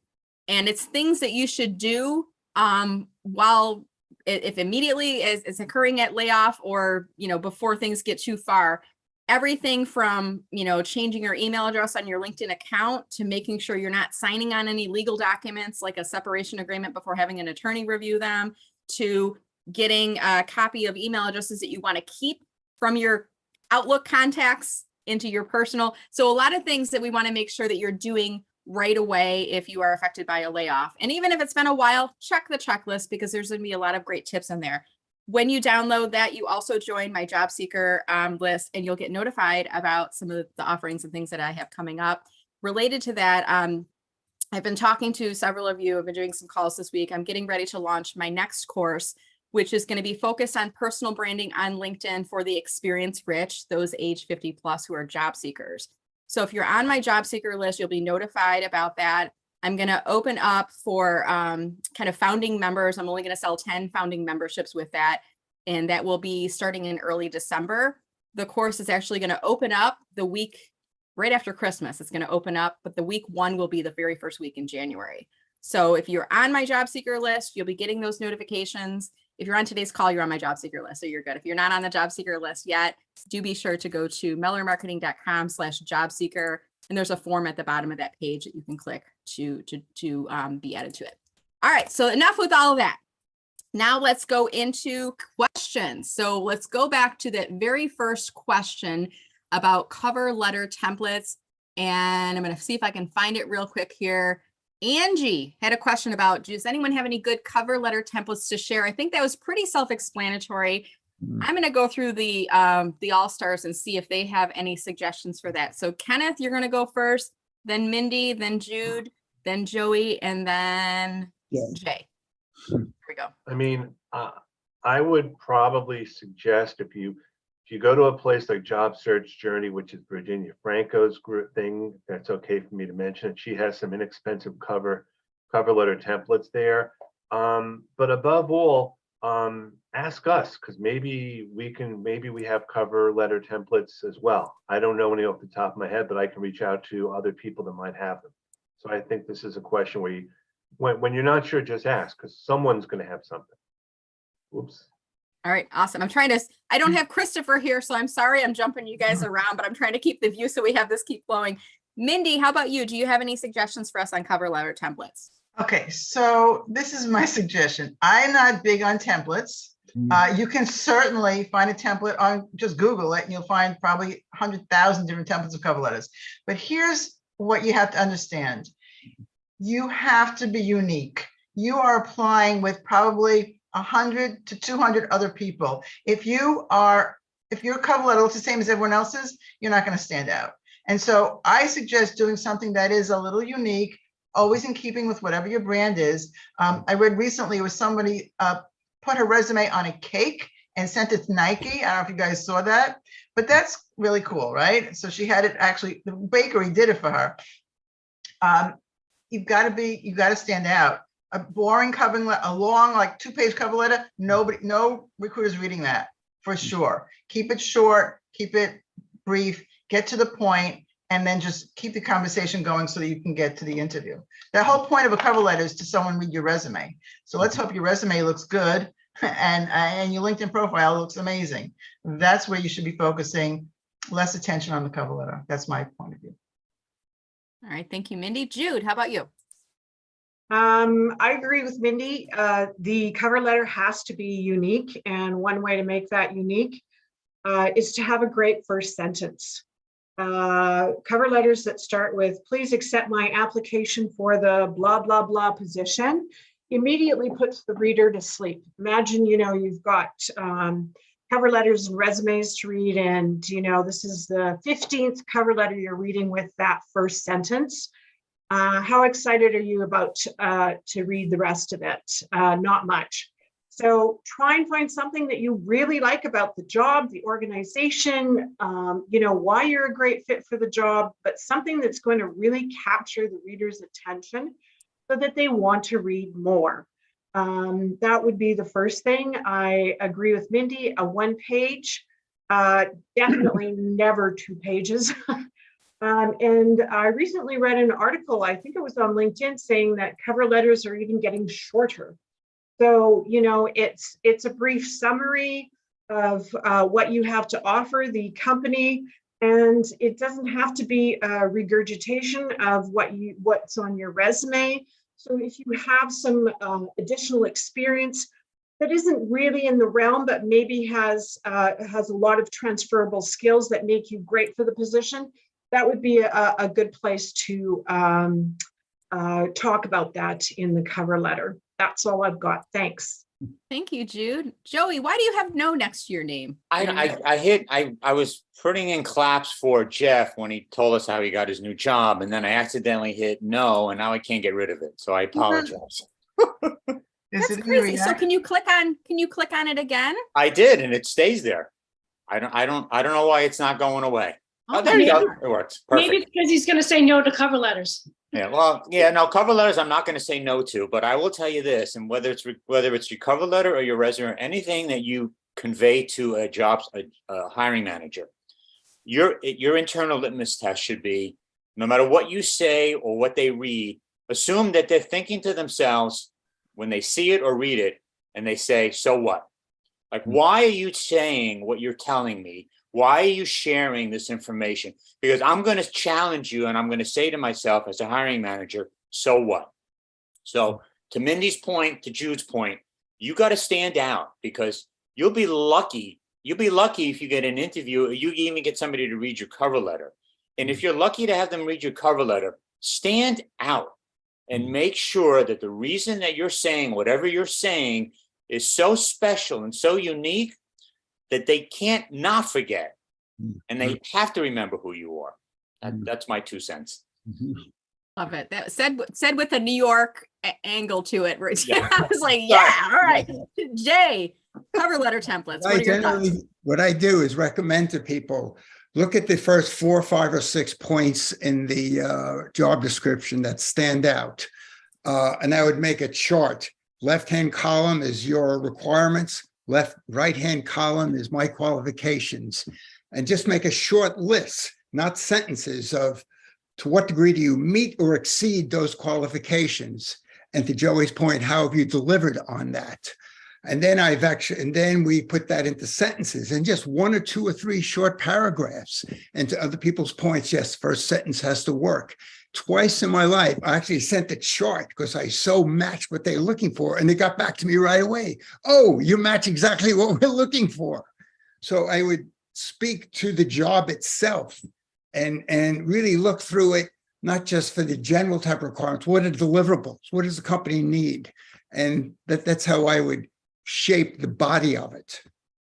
Speaker 3: And it's things that you should do while if immediately is occurring at layoff or, before things get too far. Everything from, changing your email address on your LinkedIn account to making sure you're not signing on any legal documents like a separation agreement before having an attorney review them, to getting a copy of email addresses that you want to keep from your Outlook contacts into your personal. So a lot of things that we want to make sure that you're doing right away if you are affected by a layoff. And even if it's been a while, check the checklist because there's going to be a lot of great tips in there. When you download that, you also join my job seeker list, and you'll get notified about some of the offerings and things that I have coming up. Related to that, I've been talking to several of you. I've been doing some calls this week. I'm getting ready to launch my next course, which is going to be focused on personal branding on LinkedIn for the experience rich, those age 50 plus who are job seekers. So if you're on my job seeker list, you'll be notified about that. I'm going to open up for kind of founding members. I'm only going to sell 10 founding memberships with that. And that will be starting in early December. The course is actually going to open up the week right after Christmas. It's going to open up, but the week 1 will be the very first week in January. So if you're on my job seeker list, you'll be getting those notifications. If you're on today's call, you're on my job seeker list, so you're good. If you're not on the job seeker list yet, do be sure to go to mellermarketing.com/job seeker. And there's a form at the bottom of that page that you can click to be added to it. All right, so enough with all of that. Now let's go into questions. So let's go back to that very first question about cover letter templates. And I'm going to see if I can find it real quick here. Angie had a question about, does anyone have any good cover letter templates to share? I think that was pretty self-explanatory. I'm going to go through the all-stars and see if they have any suggestions for that. So Kenneth, you're going to go first, then Mindy, then Jude, then Joey, and then Jay. Here we go.
Speaker 1: I mean, I would probably suggest if you go to a place like Job Search Journey, which is Virginia Franco's group thing, that's okay for me to mention it. She has some inexpensive cover letter templates there. But above all, ask us, because maybe we have cover letter templates as well. I don't know any off the top of my head, but I can reach out to other people that might have them. So I think this is a question where when you're not sure, just ask, because someone's going to have something. Whoops.
Speaker 3: All right, awesome. I don't have Christopher here, so I'm sorry I'm jumping you guys around, but I'm trying to keep the view so we have this keep flowing. Mindy, how about you? Do you have any suggestions for us on cover letter templates?
Speaker 2: Okay, so this is my suggestion. I'm not big on templates. You can certainly find a template on, just Google it, and you'll find probably 100,000 different templates of cover letters. But here's what you have to understand. You have to be unique. You are applying with probably 100 to 200 other people. If your cover letter looks the same as everyone else's, you're not going to stand out. And so I suggest doing something that is a little unique, always in keeping with whatever your brand is. I read recently it was somebody put her resume on a cake and sent it to Nike. I don't know if you guys saw that, but that's really cool, right? So she had it actually, the bakery did it for her. You've got to stand out. A boring cover letter, a long, like 2-page cover letter, no recruiter's reading that for sure. Keep it short, keep it brief, get to the point, and then just keep the conversation going so that you can get to the interview. The whole point of a cover letter is to someone read your resume. So let's hope your resume looks good and your LinkedIn profile looks amazing. That's where you should be focusing, less attention on the cover letter. That's my point of view.
Speaker 3: All right, thank you, Mindy. Jude, how about you?
Speaker 7: I agree with Mindy. The cover letter has to be unique, and one way to make that unique is to have a great first sentence. Cover letters that start with, please accept my application for the blah, blah, blah position, immediately puts the reader to sleep. Imagine, you've got cover letters and resumes to read, and, this is the 15th cover letter you're reading with that first sentence. How excited are you about to read the rest of it? Not much. So try and find something that you really like about the job, the organization, why you're a great fit for the job, but something that's going to really capture the reader's attention so that they want to read more. That would be the first thing. I agree with Mindy, a 1-page, definitely never 2 pages. And I recently read an article, I think it was on LinkedIn, saying that cover letters are even getting shorter. So, it's a brief summary of what you have to offer the company, and it doesn't have to be a regurgitation of what's on your resume. So if you have some additional experience that isn't really in the realm, but maybe has a lot of transferable skills that make you great for the position, that would be a good place to talk about that in the cover letter. That's all I've got. Thanks.
Speaker 3: Thank you, Jude. Joey, why do you have no next to your name?
Speaker 8: I was putting in claps for Jeff when he told us how he got his new job, and then I accidentally hit no, and now I can't get rid of it. So I apologize.
Speaker 3: That's crazy. So can you click on it again?
Speaker 8: I did, and it stays there. I don't know why it's not going away. Oh, there you go. It works. Perfect.
Speaker 4: Maybe because he's going to say no to cover letters.
Speaker 8: Yeah, well, no, cover letters I'm not going to say no to, but I will tell you this, and whether it's your cover letter or your resume or anything that you convey to a hiring manager, your internal litmus test should be, no matter what you say or what they read, assume that they're thinking to themselves when they see it or read it, and they say, so what? Like, why are you saying what you're telling me? Why are you sharing this information? Because I'm going to challenge you, and I'm going to say to myself as a hiring manager, so what? So to Mindy's point, to Jude's point, you got to stand out, because you'll be lucky. You'll be lucky if you get an interview or you even get somebody to read your cover letter. And if you're lucky to have them read your cover letter, stand out and make sure that the reason that you're saying whatever you're saying is so special and so unique that they can't not forget, and they have to remember who you are. That's my 2 cents.
Speaker 3: Love it. That said with a New York angle to it. Where
Speaker 8: Yeah.
Speaker 3: I was like, yeah, all right. Jay, cover letter templates. What are your thoughts?
Speaker 9: What I do is recommend to people, look at the first 4, 5, or 6 points in the job description that stand out. And I would make a chart. Left-hand column is your requirements. Right-hand column is my qualifications, and just make a short list, not sentences, of to what degree do you meet or exceed those qualifications? And to Joey's point, how have you delivered on that? And then we put that into sentences and just 1 or 2 or 3 short paragraphs. And to other people's points, yes, first sentence has to work. Twice in my life, I actually sent the chart because I so matched what they're looking for. And they got back to me right away. Oh, you match exactly what we're looking for. So I would speak to the job itself and really look through it, not just for the general type of requirements. What are deliverables? What does the company need? And that's how I would shape the body of it.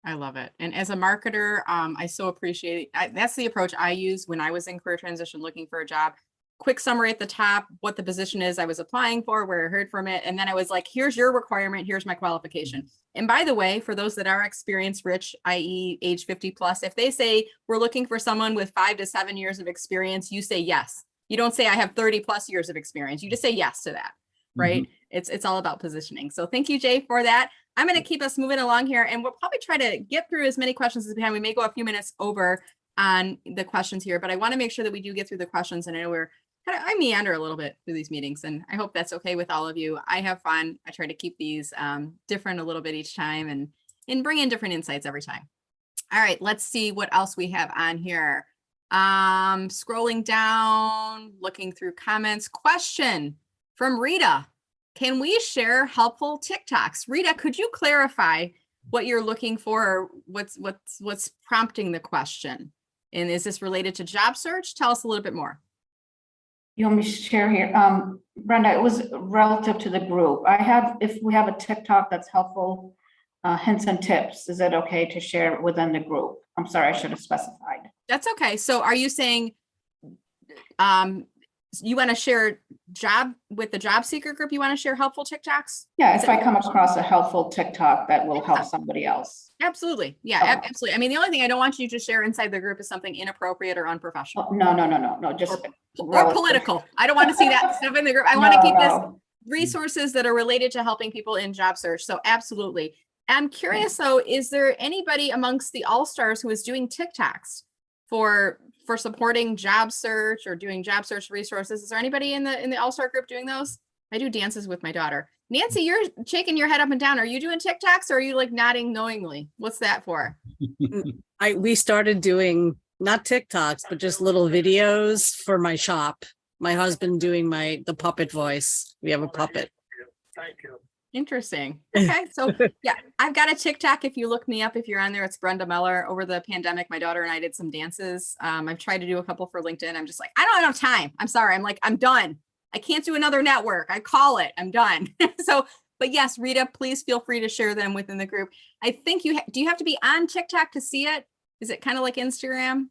Speaker 3: I love it. And as a marketer, I so appreciate it. That's the approach I used when I was in career transition looking for a job. Quick summary at the top, what the position is I was applying for, where I heard from it. And then I was like, here's your requirement, here's my qualification. And by the way, for those that are experience rich, i.e. age 50 plus, if they say we're looking for someone with 5 to 7 years of experience, you say yes. You don't say I have 30 plus years of experience. You just say yes to that, right? Mm-hmm. It's all about positioning. So thank you, Jay, for that. I'm going to keep us moving along here, and we'll probably try to get through as many questions as we can. We may go a few minutes over on the questions here, but I want to make sure that we do get through the questions. And I know I meander a little bit through these meetings, and I hope that's okay with all of you. I have fun. I try to keep these different a little bit each time and bring in different insights every time. All right, let's see what else we have on here. Scrolling down, looking through comments. Question from Rita. Can we share helpful TikToks? Rita, could you clarify what you're looking for, or what's prompting the question? And is this related to job search? Tell us a little bit more.
Speaker 5: You want me to share here? Brenda, it was relative to the group. If we have a TikTok that's helpful, hints and tips, is it okay to share within the group? I'm sorry, I should have specified.
Speaker 3: That's okay. So are you saying you want to share with the job seeker group? You want to share helpful TikToks?
Speaker 5: Yeah, if I come across a helpful TikTok that will help somebody else.
Speaker 3: Absolutely. Yeah,
Speaker 5: Okay.
Speaker 3: Absolutely. I mean, the only thing I don't want you to share inside the group is something inappropriate or unprofessional.
Speaker 5: Oh, no, just
Speaker 3: or political. I don't want to see that stuff in the group. I want to keep this resources that are related to helping people in job search. So absolutely. I'm curious though, is there anybody amongst the All-Stars who is doing TikToks for supporting job search or doing job search resources? Is there anybody in the All-Star group doing those? I do dances with my daughter. Nancy, you're shaking your head up and down. Are you doing TikToks, or are you like nodding knowingly? What's that for?
Speaker 11: We started doing not TikToks, but just little videos for my shop. My husband doing the puppet voice. We have a puppet.
Speaker 10: Thank you.
Speaker 3: Interesting. Okay. So yeah, I've got a TikTok. If you look me up, if you're on there, it's Brenda Meller. Over the pandemic, my daughter and I did some dances. I've tried to do a couple for LinkedIn. I'm just like, I don't have enough time. I'm sorry. I'm done. I can't do another network. I call it. I'm done. But yes, Rita, please feel free to share them within the group. I think do you have to be on TikTok to see it? Is it kind of like Instagram?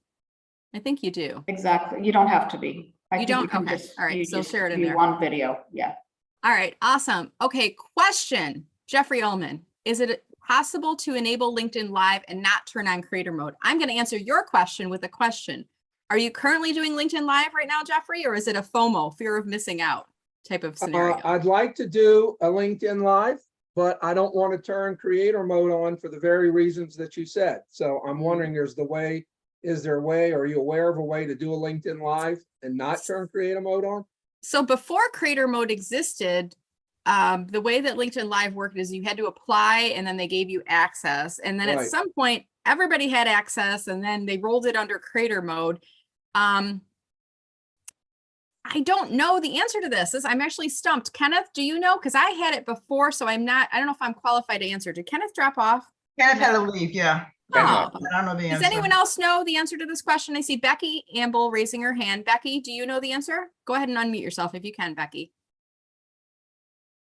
Speaker 3: I think you do.
Speaker 5: Exactly. You don't have to be.
Speaker 3: You don't? Okay. All right. So share it in there.
Speaker 5: One video. Yeah.
Speaker 3: All right. Awesome. Okay. Question. Jeffrey Ullman. Is it possible to enable LinkedIn Live and not turn on creator mode? I'm going to answer your question with a question. Are you currently doing LinkedIn Live right now, Jeffrey, or is it a FOMO, fear of missing out type of scenario?
Speaker 10: I'd like to do a LinkedIn Live, but I don't want to turn creator mode on for the very reasons that you said. So I'm wondering, is there a way, are you aware of a way to do a LinkedIn Live and not turn creator mode on?
Speaker 3: So before creator mode existed, the way that LinkedIn Live worked is you had to apply and then they gave you access. And then at some point, everybody had access and then they rolled it under creator mode. I don't know the answer to this. I'm actually stumped. Kenneth, do you know? Because I had it before, so I don't know if I'm qualified to answer. Did Kenneth drop off?
Speaker 2: Kenneth had to leave, yeah.
Speaker 3: Oh.
Speaker 2: I don't know the answer.
Speaker 3: Does anyone else know the answer to this question? I see Becky Amble raising her hand. Becky, do you know the answer? Go ahead and unmute yourself if you can, Becky.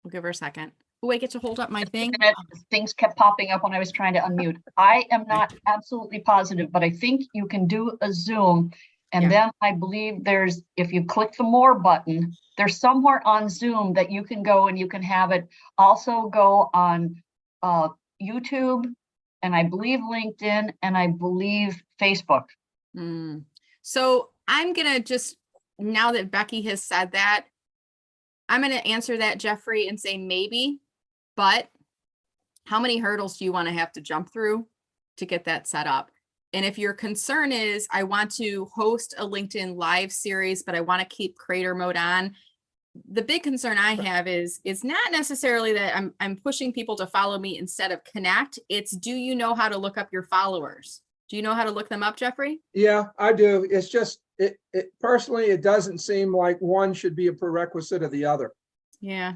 Speaker 3: We'll give her a second. Oh, I get to hold up my thing.
Speaker 12: Things kept popping up when I was trying to unmute. I am not absolutely positive, but I think you can do a Zoom. And then I believe if you click the more button, there's somewhere on Zoom that you can go and you can have it also go on YouTube, and I believe LinkedIn, and I believe Facebook.
Speaker 3: So I'm going to just, now that Becky has said that, I'm going to answer that, Jeffrey, and say maybe, but how many hurdles do you want to have to jump through to get that set up? And if your concern is, I want to host a LinkedIn Live series, but I want to keep creator mode on, the big concern I have is it's not necessarily that I'm pushing people to follow me instead of connect. It's, do you know how to look up your followers? Do you know how to look them up, Jeffrey?
Speaker 10: Yeah, I do. It's just, it personally, it doesn't seem like one should be a prerequisite of the other.
Speaker 3: Yeah.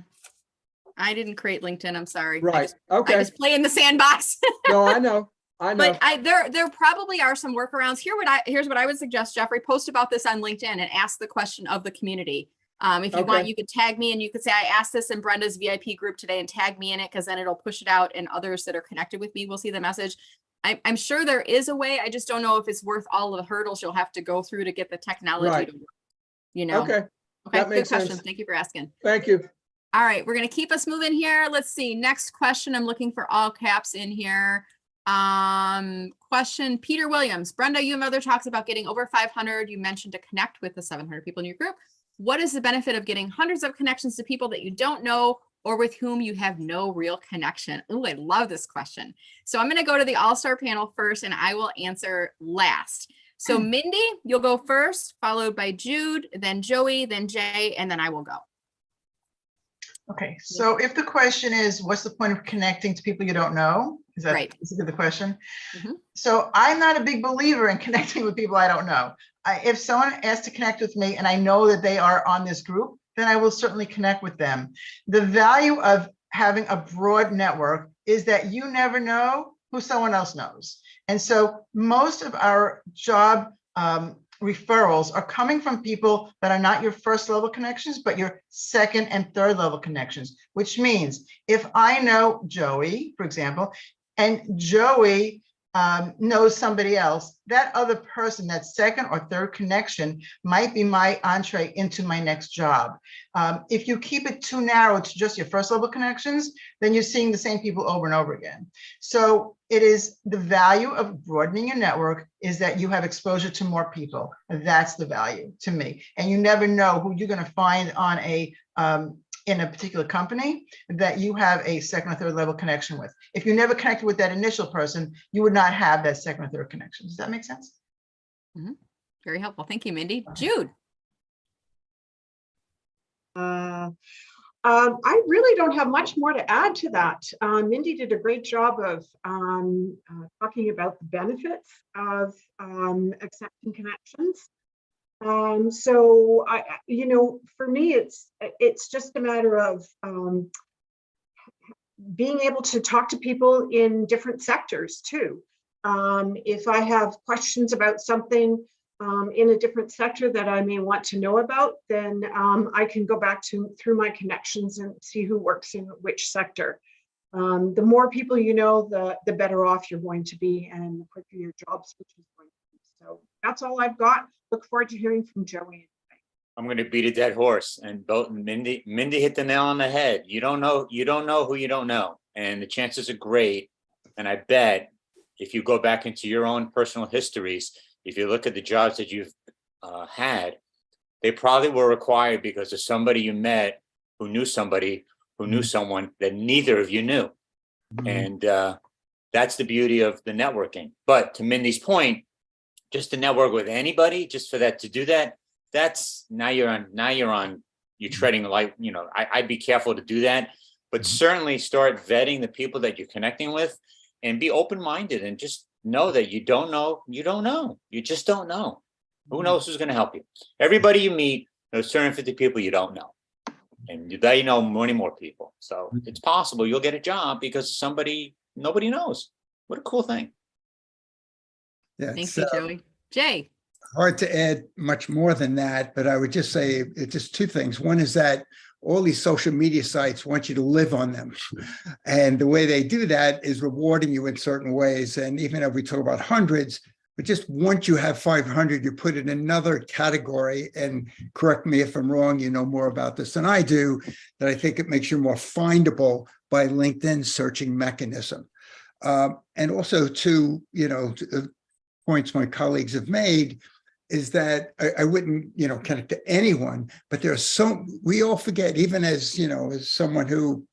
Speaker 3: I didn't create LinkedIn. I'm sorry.
Speaker 10: Right.
Speaker 3: I
Speaker 10: Okay.
Speaker 3: just play in the sandbox.
Speaker 10: No, I know. I know.
Speaker 3: But there probably are some workarounds. Here's what I would suggest, Jeffrey. Post about this on LinkedIn and ask the question of the community. If you want,
Speaker 10: Okay.
Speaker 3: you could tag me and you could say, I asked this in Brenda's VIP group today, and tag me in it, because then it'll push it out and others that are connected with me will see the message. I'm sure there is a way. I just don't know if it's worth all of the hurdles you'll have to go through to get the technology
Speaker 10: Right.
Speaker 3: to work. You know?
Speaker 10: Okay.
Speaker 3: Okay,
Speaker 10: That
Speaker 3: good
Speaker 10: makes
Speaker 3: question.
Speaker 10: sense.
Speaker 3: Thank you for asking.
Speaker 10: Thank you.
Speaker 3: All right, we're going to keep us moving here. Let's see. Next question. I'm looking for all caps in here. Question, Peter Williams. Brenda, you and Mother talks about getting over 500. You mentioned to connect with the 700 people in your group. What is the benefit of getting hundreds of connections to people that you don't know or with whom you have no real connection? Ooh, I love this question. So I'm going to go to the all-star panel first, and I will answer last. So Mindy, you'll go first, followed by Jude, then Joey, then Jay, and then I will go.
Speaker 2: Okay, so if the question is, what's the point of connecting to people you don't know? Is that
Speaker 3: Right.
Speaker 2: basically the question?
Speaker 3: Mhm.
Speaker 2: So I'm not a big believer in connecting with people I don't know. If someone asks to connect with me and I know that they are on this group, then I will certainly connect with them. The value of having a broad network is that you never know who someone else knows. And so most of our job referrals are coming from people that are not your first level connections, but your second and third level connections, which means if I know Joey, for example, and Joey knows somebody else, that other person, that second or third connection might be my entree into my next job. If you keep it too narrow to just your first level connections, then you're seeing the same people over and over again. So it is the value of broadening your network is that you have exposure to more people. That's the value to me. And you never know who you're going to find on in a particular company that you have a second or third level connection with. If you never connected with that initial person, you would not have that second or third connection. Does that make sense?
Speaker 3: Mm-hmm. Very helpful. Thank you, Mindy. Jude.
Speaker 7: I really don't have much more to add to that. Mindy did a great job of talking about the benefits of accepting connections. So for me, it's just a matter of being able to talk to people in different sectors too. If I have questions about something in a different sector that I may want to know about, then I can go back through my connections and see who works in which sector. The more people you know, the better off you're going to be, and the quicker your job switch is going to be. So that's all I've got. Look forward to hearing from Joey.
Speaker 8: I'm going to beat a dead horse, and both Mindy hit the nail on the head. You don't know who you don't know, and the chances are great. And I bet if you go back into your own personal histories, if you look at the jobs that you've had, they probably were required because of somebody you met who knew somebody who knew someone that neither of you knew. And that's the beauty of the networking. But to Mindy's point, just to network with anybody, just for that to do that, that's you're treading light. I'd be careful to do that, but certainly start vetting the people that you're connecting with and be open-minded and just know that you don't know. You just don't know. Who knows who's going to help you? Everybody you meet, there's 250 people you don't know. And you know many more people. So it's possible you'll get a job because somebody nobody knows. What a cool thing.
Speaker 9: Yeah,
Speaker 3: Thank you, Joey. Jay.
Speaker 9: Hard to add much more than that, but I would just say it's just two things. One is that all these social media sites want you to live on them. And the way they do that is rewarding you in certain ways. And even if we talk about hundreds, but just once you have 500, you put it in another category. And correct me if I'm wrong, you know more about this than I do, that I think it makes you more findable by LinkedIn searching mechanism. And also to points my colleagues have made, is that I wouldn't, connect to anyone, but there's we all forget, even as someone who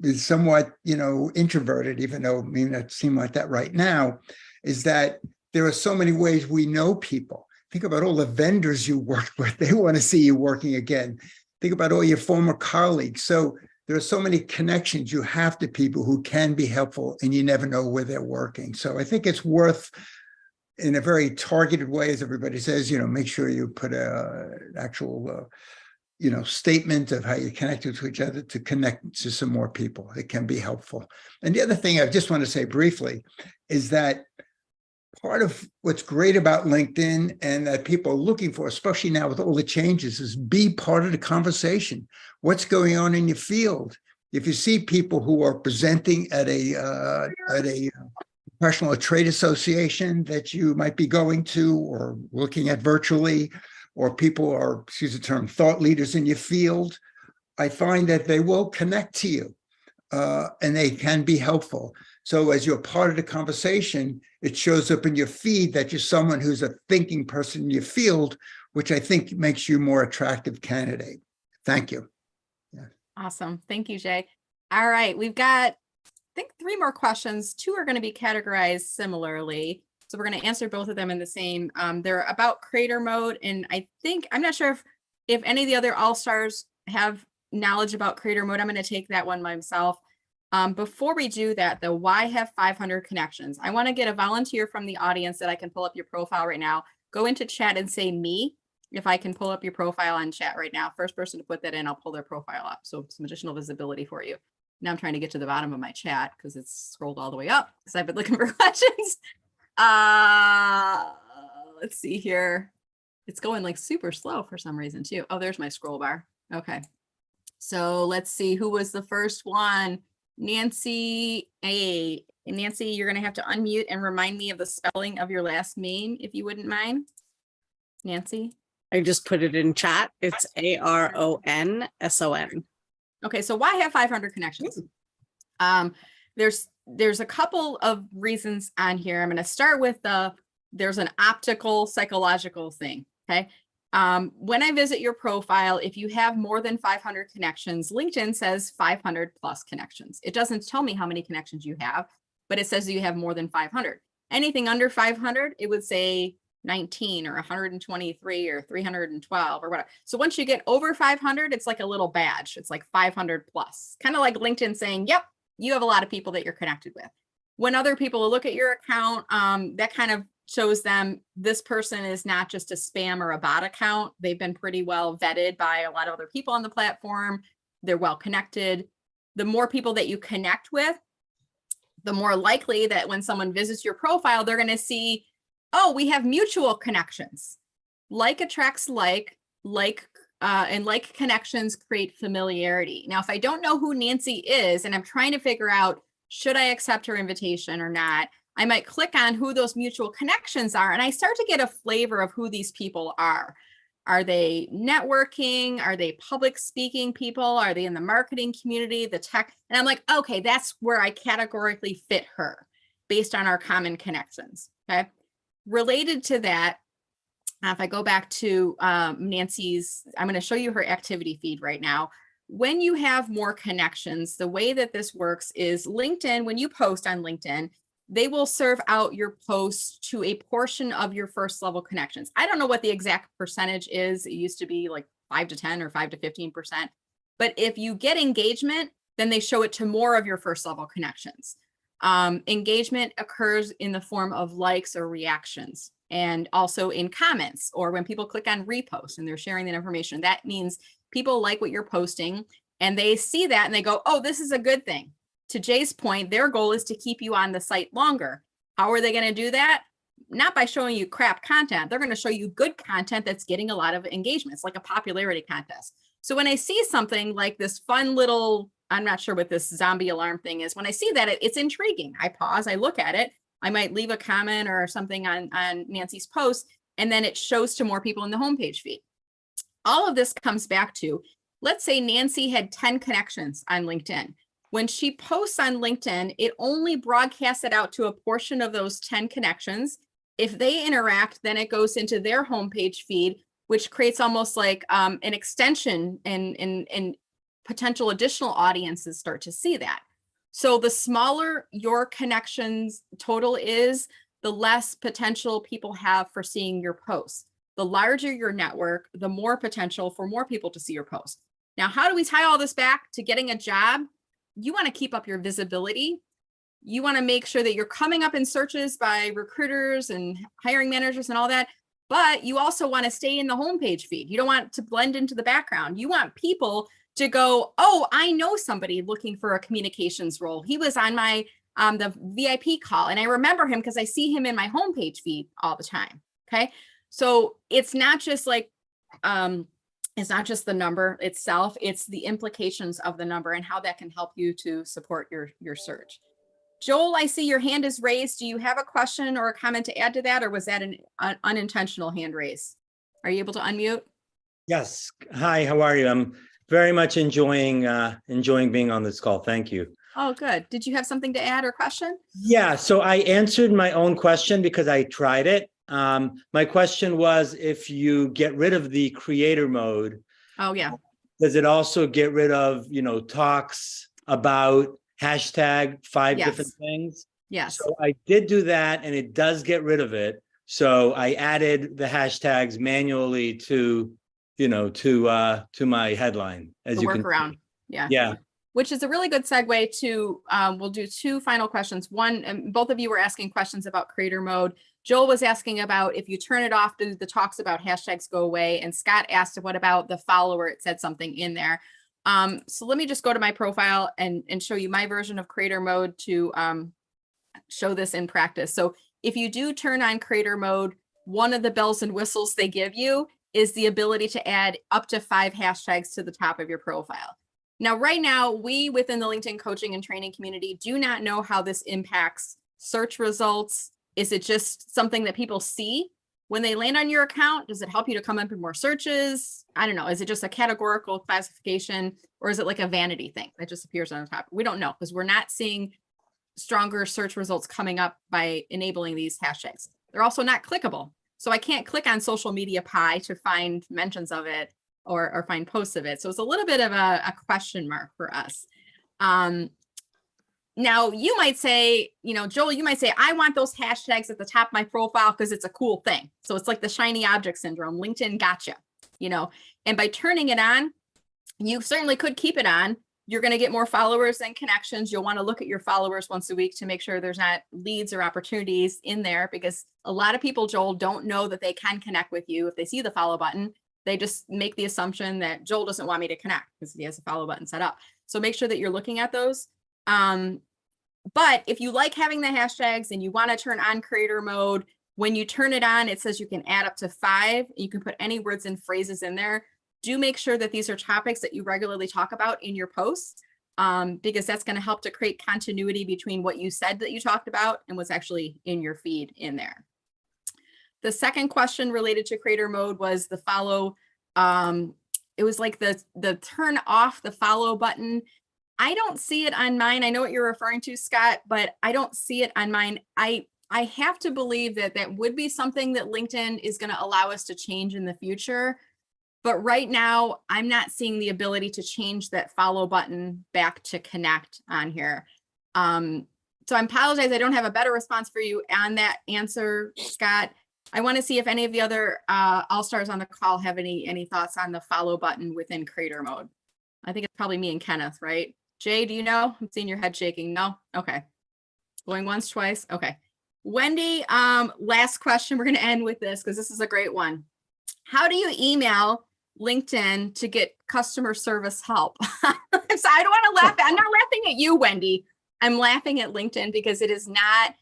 Speaker 9: is somewhat, introverted, even though it may not seem like that right now, is that there are so many ways we know people. Think about all the vendors you work with. They want to see you working again. Think about all your former colleagues. So there are so many connections you have to people who can be helpful, and you never know where they're working. So I think it's worth, in a very targeted way, as everybody says, make sure you put an actual, statement of how you connected to each other to connect to some more people. It can be helpful. And the other thing I just want to say briefly is that part of what's great about LinkedIn and that people are looking for, especially now with all the changes, is be part of the conversation. What's going on in your field? If you see people who are presenting at a professional or trade association that you might be going to or looking at virtually, or people are, excuse the term, thought leaders in your field, I find that they will connect to you and they can be helpful. So as you're part of the conversation, it shows up in your feed that you're someone who's a thinking person in your field, which I think makes you a more attractive candidate. Thank you. Yeah.
Speaker 3: Awesome. Thank you, Jay. All right. We've got, I think, 3 more questions. 2 are going to be categorized similarly. So we're going to answer both of them in the same. They're about creator mode. And I think, I'm not sure if any of the other all-stars have knowledge about creator mode. I'm going to take that one myself. Before we do that, though, why have 500 connections? I want to get a volunteer from the audience that I can pull up your profile right now. Go into chat and say me, if I can pull up your profile on chat right now. First person to put that in, I'll pull their profile up. So some additional visibility for you. Now I'm trying to get to the bottom of my chat because it's scrolled all the way up because I've been looking for questions. Let's see here. It's going like super slow for some reason too. Oh, there's my scroll bar. Okay. So let's see who was the first one. Nancy A. Nancy, you're going to have to unmute and remind me of the spelling of your last name, if you wouldn't mind. Nancy.
Speaker 11: I just put it in chat. It's ARONSON.
Speaker 3: Okay, so why have 500 connections? There's a couple of reasons on here. I'm going to start with there's an optical psychological thing. Okay. When I visit your profile, if you have more than 500 connections, LinkedIn says 500 plus connections. It doesn't tell me how many connections you have, but it says you have more than 500. Anything under 500, it would say 19 or 123 or 312 or whatever. So once you get over 500, it's like a little badge. It's like 500 plus, kind of like LinkedIn saying, yep, you have a lot of people that you're connected with. When other people look at your account, that kind of shows them this person is not just a spam or a bot account. They've been pretty well vetted by a lot of other people on the platform. They're well connected. The more people that you connect with, the more likely that when someone visits your profile, they're going to see, oh, we have mutual connections. Like attracts like and like connections create familiarity. Now, if I don't know who Nancy is and I'm trying to figure out, should I accept her invitation or not, I might click on who those mutual connections are, and I start to get a flavor of who these people are. Are they networking? Are they public speaking people? Are they in the marketing community, the tech? And I'm like, okay, that's where I categorically fit her based on our common connections. Okay. Related to that, if I go back to Nancy's, I'm going to show you her activity feed right now. When you have more connections, the way that this works is LinkedIn, when you post on LinkedIn, they will serve out your posts to a portion of your first level connections. I don't know what the exact percentage is. It used to be like 5 to 10 or 5 to 15%. But if you get engagement, then they show it to more of your first level connections. Engagement occurs in the form of likes or reactions, and also in comments, or when people click on repost and they're sharing that information. That means people like what you're posting and they see that and they go, oh, this is a good thing. To Jay's point, their goal is to keep you on the site longer. How are they going to do that? Not by showing you crap content. They're going to show you good content that's getting a lot of engagement. It's like a popularity contest. So when I see something like this fun little, I'm not sure what this zombie alarm thing is. When I see that, it's intriguing. I pause, I look at it. I might leave a comment or something on Nancy's post, and then it shows to more people in the homepage feed. All of this comes back to, let's say Nancy had 10 connections on LinkedIn. When she posts on LinkedIn, it only broadcasts it out to a portion of those 10 connections. If they interact, then it goes into their homepage feed, which creates almost like an extension, and potential additional audiences start to see that. So the smaller your connections total is, the less potential people have for seeing your posts. The larger your network, the more potential for more people to see your post. Now, how do we tie all this back to getting a job? You want to keep up your visibility. You want to make sure that you're coming up in searches by recruiters and hiring managers and all that. But you also want to stay in the homepage feed. You don't want to blend into the background. You want people to go, oh, I know somebody looking for a communications role. He was on my the VIP call, and I remember him because I see him in my homepage feed all the time. Okay, so it's not just like it's not just the number itself; it's the implications of the number and how that can help you to support your search. Joel, I see your hand is raised. Do you have a question or a comment to add to that, or was that an unintentional hand raise? Are you able to unmute?
Speaker 13: Yes. Hi, how are you? I'm very much enjoying being on this call. Thank you.
Speaker 3: Oh, good. Did you have something to add or question?
Speaker 13: Yeah, so I answered my own question because I tried it. My question was, if you get rid of the creator mode,
Speaker 3: oh yeah,
Speaker 13: does it also get rid of, talks about hashtag 5
Speaker 3: yes.
Speaker 13: different things?
Speaker 3: Yes.
Speaker 13: So I did do that, and it does get rid of it. So I added the hashtags manually to my headline, as
Speaker 3: the
Speaker 13: you can
Speaker 3: workaround.
Speaker 13: see.
Speaker 3: Yeah.
Speaker 13: Yeah.
Speaker 3: Which is a really good segue to, we'll do 2 final questions. One, and both of you were asking questions about creator mode. Joel was asking about if you turn it off, do the talks about hashtags go away? And Scott asked, what about the follower? It said something in there. So let me just go to my profile and show you my version of creator mode to show this in practice. So if you do turn on creator mode, one of the bells and whistles they give you is the ability to add up to 5 hashtags to the top of your profile. Now, right now, we within the LinkedIn coaching and training community do not know how this impacts search results. Is it just something that people see when they land on your account? Does it help you to come up in more searches? I don't know. Is it just a categorical classification, or is it like a vanity thing that just appears on the top? We don't know, because we're not seeing stronger search results coming up by enabling these hashtags. They're also not clickable. So I can't click on social media pie to find mentions of it or find posts of it. So it's a little bit of a question mark for us. Now you might say, Joel, you might say, I want those hashtags at the top of my profile because it's a cool thing. So it's like the shiny object syndrome. LinkedIn gotcha, and by turning it on, you certainly could keep it on. You're going to get more followers and connections. You'll want to look at your followers once a week to make sure there's not leads or opportunities in there, because a lot of people, Joel, don't know that they can connect with you. If they see the follow button, they just make the assumption that Joel doesn't want me to connect because he has a follow button set up. So make sure that you're looking at those. But if you like having the hashtags and you want to turn on creator mode, when you turn it on, it says you can add up to 5. You can put any words and phrases in there. Do make sure that these are topics that you regularly talk about in your posts, because that's going to help to create continuity between what you said that you talked about and what's actually in your feed in there. The second question related to creator mode was the follow. It was like the turn off the follow button. I don't see it on mine. I know what you're referring to, Scott, but I don't see it on mine. I have to believe that that would be something that LinkedIn is going to allow us to change in the future. But right now, I'm not seeing the ability to change that follow button back to connect on here. So I apologize. I don't have a better response for you on that answer, Scott. I want to see if any of the other all-stars on the call have any thoughts on the follow button within creator mode. I think it's probably me and Kenneth, right? Jay, do you know? I'm seeing your head shaking. No? Okay. Going once, twice. Okay. Wendy, last question. We're going to end with this because this is a great one. How do you email LinkedIn to get customer service help? So I don't want to laugh. I'm not laughing at you, Wendy. I'm laughing at LinkedIn because it is not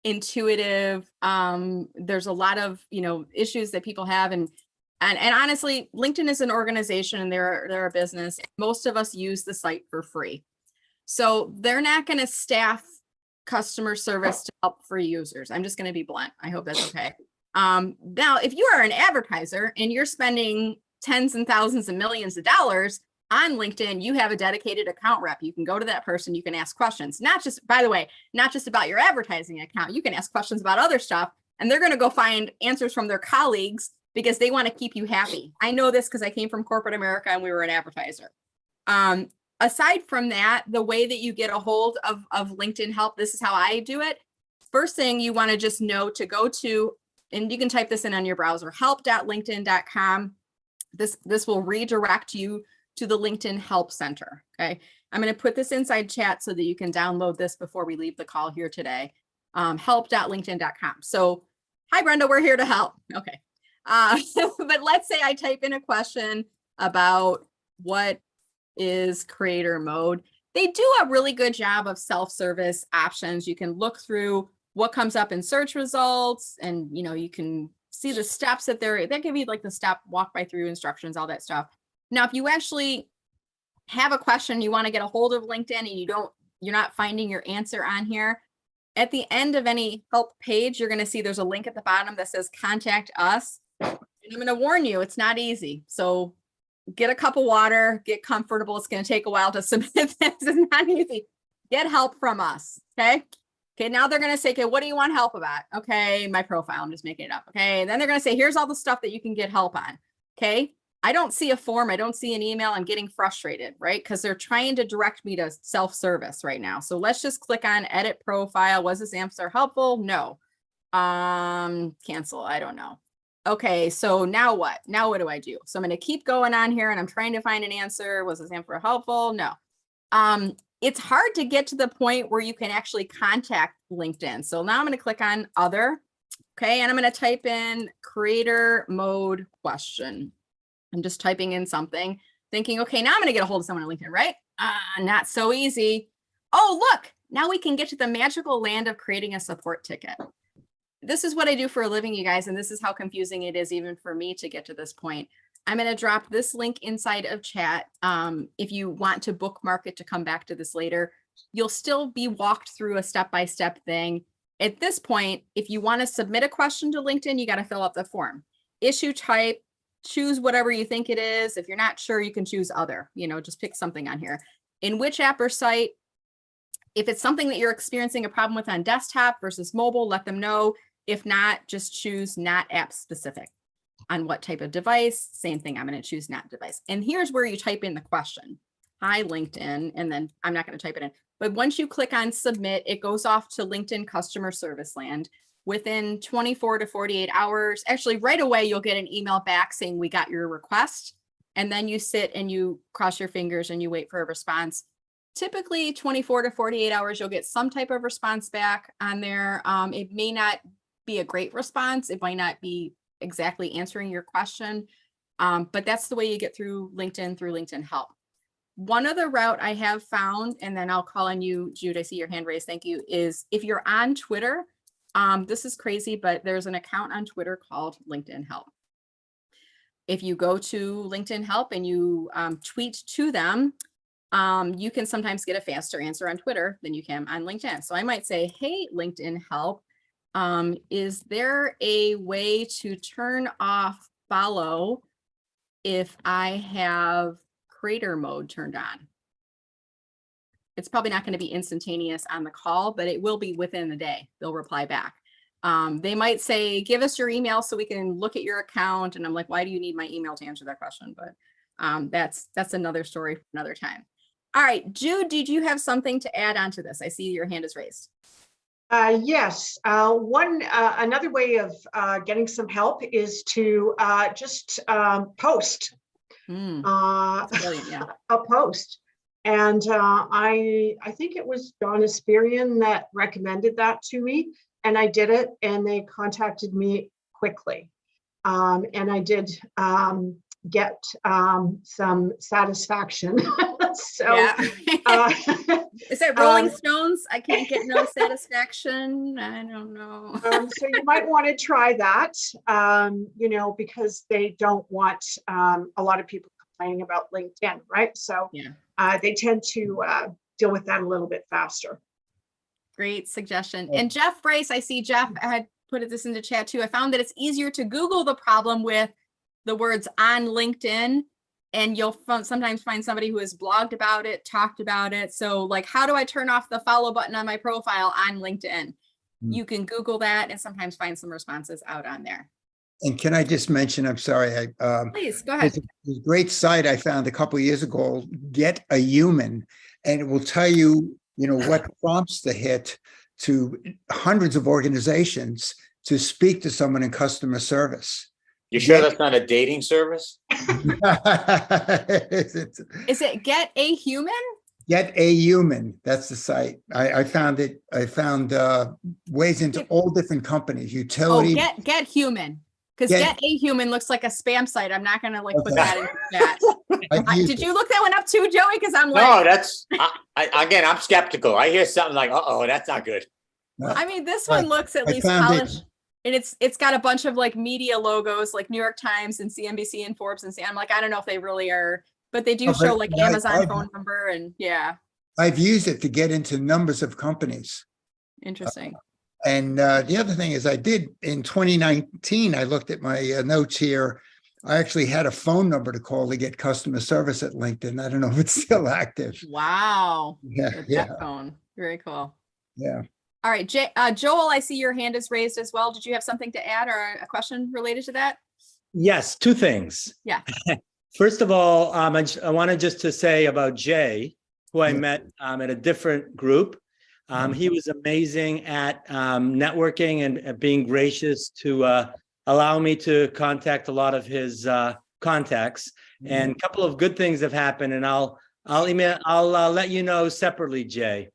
Speaker 3: intuitive. There's a lot of, issues that people have. And honestly, LinkedIn is an organization and they're a business. Most of us use the site for free. So they're not going to staff customer service to help free users. I'm just going to be blunt. I hope that's okay. Now, if you are an advertiser and you're spending tens and thousands and millions of dollars on LinkedIn, you have a dedicated account rep. You can go to that person. You can ask questions, not just, by the way, not just about your advertising account. You can ask questions about other stuff, and they're going to go find answers from their colleagues because they want to keep you happy. I know this because I came from corporate America and we were an advertiser. Aside from that, the way that you get a hold of LinkedIn help, this is how I do it. First thing you want to just know to go to, and you can type this in on your browser, help.linkedin.com. This will redirect you to the LinkedIn Help Center. Okay. I'm going to put this inside chat so that you can download this before we leave the call here today. Help.linkedin.com. So, hi, Brenda, we're here to help. Okay. But let's say I type in a question about what is creator mode. They do a really good job of self-service options. You can look through what comes up in search results, and you can see the steps that they give you, like the step walk by through instructions, all that stuff. Now, if you actually have a question, you want to get a hold of LinkedIn and you're not finding your answer on here, at the end of any help page, you're going to see there's a link at the bottom that says contact us. And I'm going to warn you, it's not easy. So get a cup of water, get comfortable. It's going to take a while to submit this. It's not easy. Get help from us. Okay. Okay. Now they're going to say, okay, what do you want help about? Okay. My profile. I'm just making it up. Okay. And then they're going to say, here's all the stuff that you can get help on. Okay. I don't see a form. I don't see an email. I'm getting frustrated, right? Because they're trying to direct me to self-service right now. So let's just click on edit profile. Was this answer helpful? No. Cancel. I don't know. Okay, so now what? Now what do I do? So I'm going to keep going on here and I'm trying to find an answer. Was this answer helpful? No. It's hard to get to the point where you can actually contact LinkedIn. So now I'm going to click on other. Okay, and I'm going to type in creator mode question. I'm just typing in something, thinking, okay, now I'm going to get a hold of someone on LinkedIn, right? Not so easy. Oh, look, now we can get to the magical land of creating a support ticket. This is what I do for a living, you guys, and this is how confusing it is even for me to get to this point. I'm going to drop this link inside of chat. If you want to bookmark it to come back to this later, you'll still be walked through a step-by-step thing. At this point, if you want to submit a question to LinkedIn, you got to fill out the form. Issue type, choose whatever you think it is. If you're not sure, you can choose other, just pick something on here. In which app or site, if it's something that you're experiencing a problem with on desktop versus mobile, let them know. If not, just choose not app specific. On what type of device, same thing, I'm going to choose not device. And here's where you type in the question. Hi, LinkedIn, and then I'm not going to type it in. But once you click on submit, it goes off to LinkedIn customer service land. Within 24 to 48 hours, actually right away, you'll get an email back saying we got your request. And then you sit and you cross your fingers and you wait for a response. Typically 24 to 48 hours, you'll get some type of response back on there. It may not be a great response. It might not be exactly answering your question, but that's the way you get through LinkedIn Help. One other route I have found, and then I'll call on you, Jude, I see your hand raised, thank you, is if you're on Twitter, this is crazy, but there's an account on Twitter called LinkedIn Help. If you go to LinkedIn Help and you tweet to them, you can sometimes get a faster answer on Twitter than you can on LinkedIn. So I might say, hey, LinkedIn Help, is there a way to turn off follow if I have creator mode turned on? It's probably not going to be instantaneous on the call, but it will be within the day. They'll reply back. They might say, give us your email so we can look at your account. And I'm like, why do you need my email to answer that question? But that's another story for another time. All right, Jude, did you have something to add on to this? I see your hand is raised.
Speaker 7: Yes. Another way of getting some help is to just post
Speaker 3: Brilliant, yeah.
Speaker 7: a post. And I think it was Donna Spirian that recommended that to me, and I did it, and they contacted me quickly. And I did get some satisfaction. So
Speaker 3: yeah. Is it Rolling Stones? I can't get no satisfaction. I don't know.
Speaker 7: So you might want to try that, because they don't want a lot of people complaining about LinkedIn, right? So yeah. They tend to deal with that a little bit faster.
Speaker 3: Great suggestion. And Jeff Brace, I see Jeff had put this into chat too. I found that it's easier to Google the problem with the words on LinkedIn, and you'll sometimes find somebody who has blogged about it, talked about it. So like, how do I turn off the follow button on my profile on LinkedIn? You can Google that and sometimes find some responses out on there.
Speaker 9: And can I just mention, I'm sorry,
Speaker 3: please go ahead.
Speaker 9: There's a great site I found a couple of years ago, Get a Human, and it will tell you, what prompts to hit to hundreds of organizations to speak to someone in customer service.
Speaker 8: You sure that's not a dating service?
Speaker 3: Is it Get a Human?
Speaker 9: Get a Human, that's the site. I found it, I found ways into all different companies,
Speaker 3: Oh,
Speaker 9: utility.
Speaker 3: Get Human. Because Get a Human looks like a spam site. I'm not gonna like put
Speaker 9: Okay.
Speaker 3: that in the chat. Did you look that one up too, Joey? Because I'm like,
Speaker 8: No, that's, again, I'm skeptical. I hear something like, uh-oh, that's not good.
Speaker 3: I mean, this one looks at
Speaker 9: I
Speaker 3: least
Speaker 9: found it.
Speaker 3: polished. And it's got a bunch of like media logos, like New York Times and CNBC and Forbes and I'm like, I don't know if they really are, but they do
Speaker 9: Oh,
Speaker 3: show
Speaker 9: but
Speaker 3: like
Speaker 9: I-
Speaker 3: Amazon
Speaker 9: I've-
Speaker 3: phone number and yeah,
Speaker 9: I've used it to get into numbers of companies.
Speaker 3: interesting.
Speaker 9: And the other thing is I did in 2019, I looked at my notes here. I actually had a phone number to call to get customer service at LinkedIn. I don't know if it's still active.
Speaker 3: Wow.
Speaker 9: Yeah,
Speaker 3: The
Speaker 9: yeah,
Speaker 3: death phone. Very cool.
Speaker 9: yeah.
Speaker 3: All right, Joel, I see your hand is raised as well. Did you have something to add or a question related to that?
Speaker 13: Yes, two things.
Speaker 3: Yeah.
Speaker 13: First of all, I wanted just to say about Jay, who I
Speaker 9: Yeah.
Speaker 13: met at a different group. He was amazing at networking and at being gracious to allow me to contact a lot of his contacts. And a couple of good things have happened, and I'll let you know separately, Jay.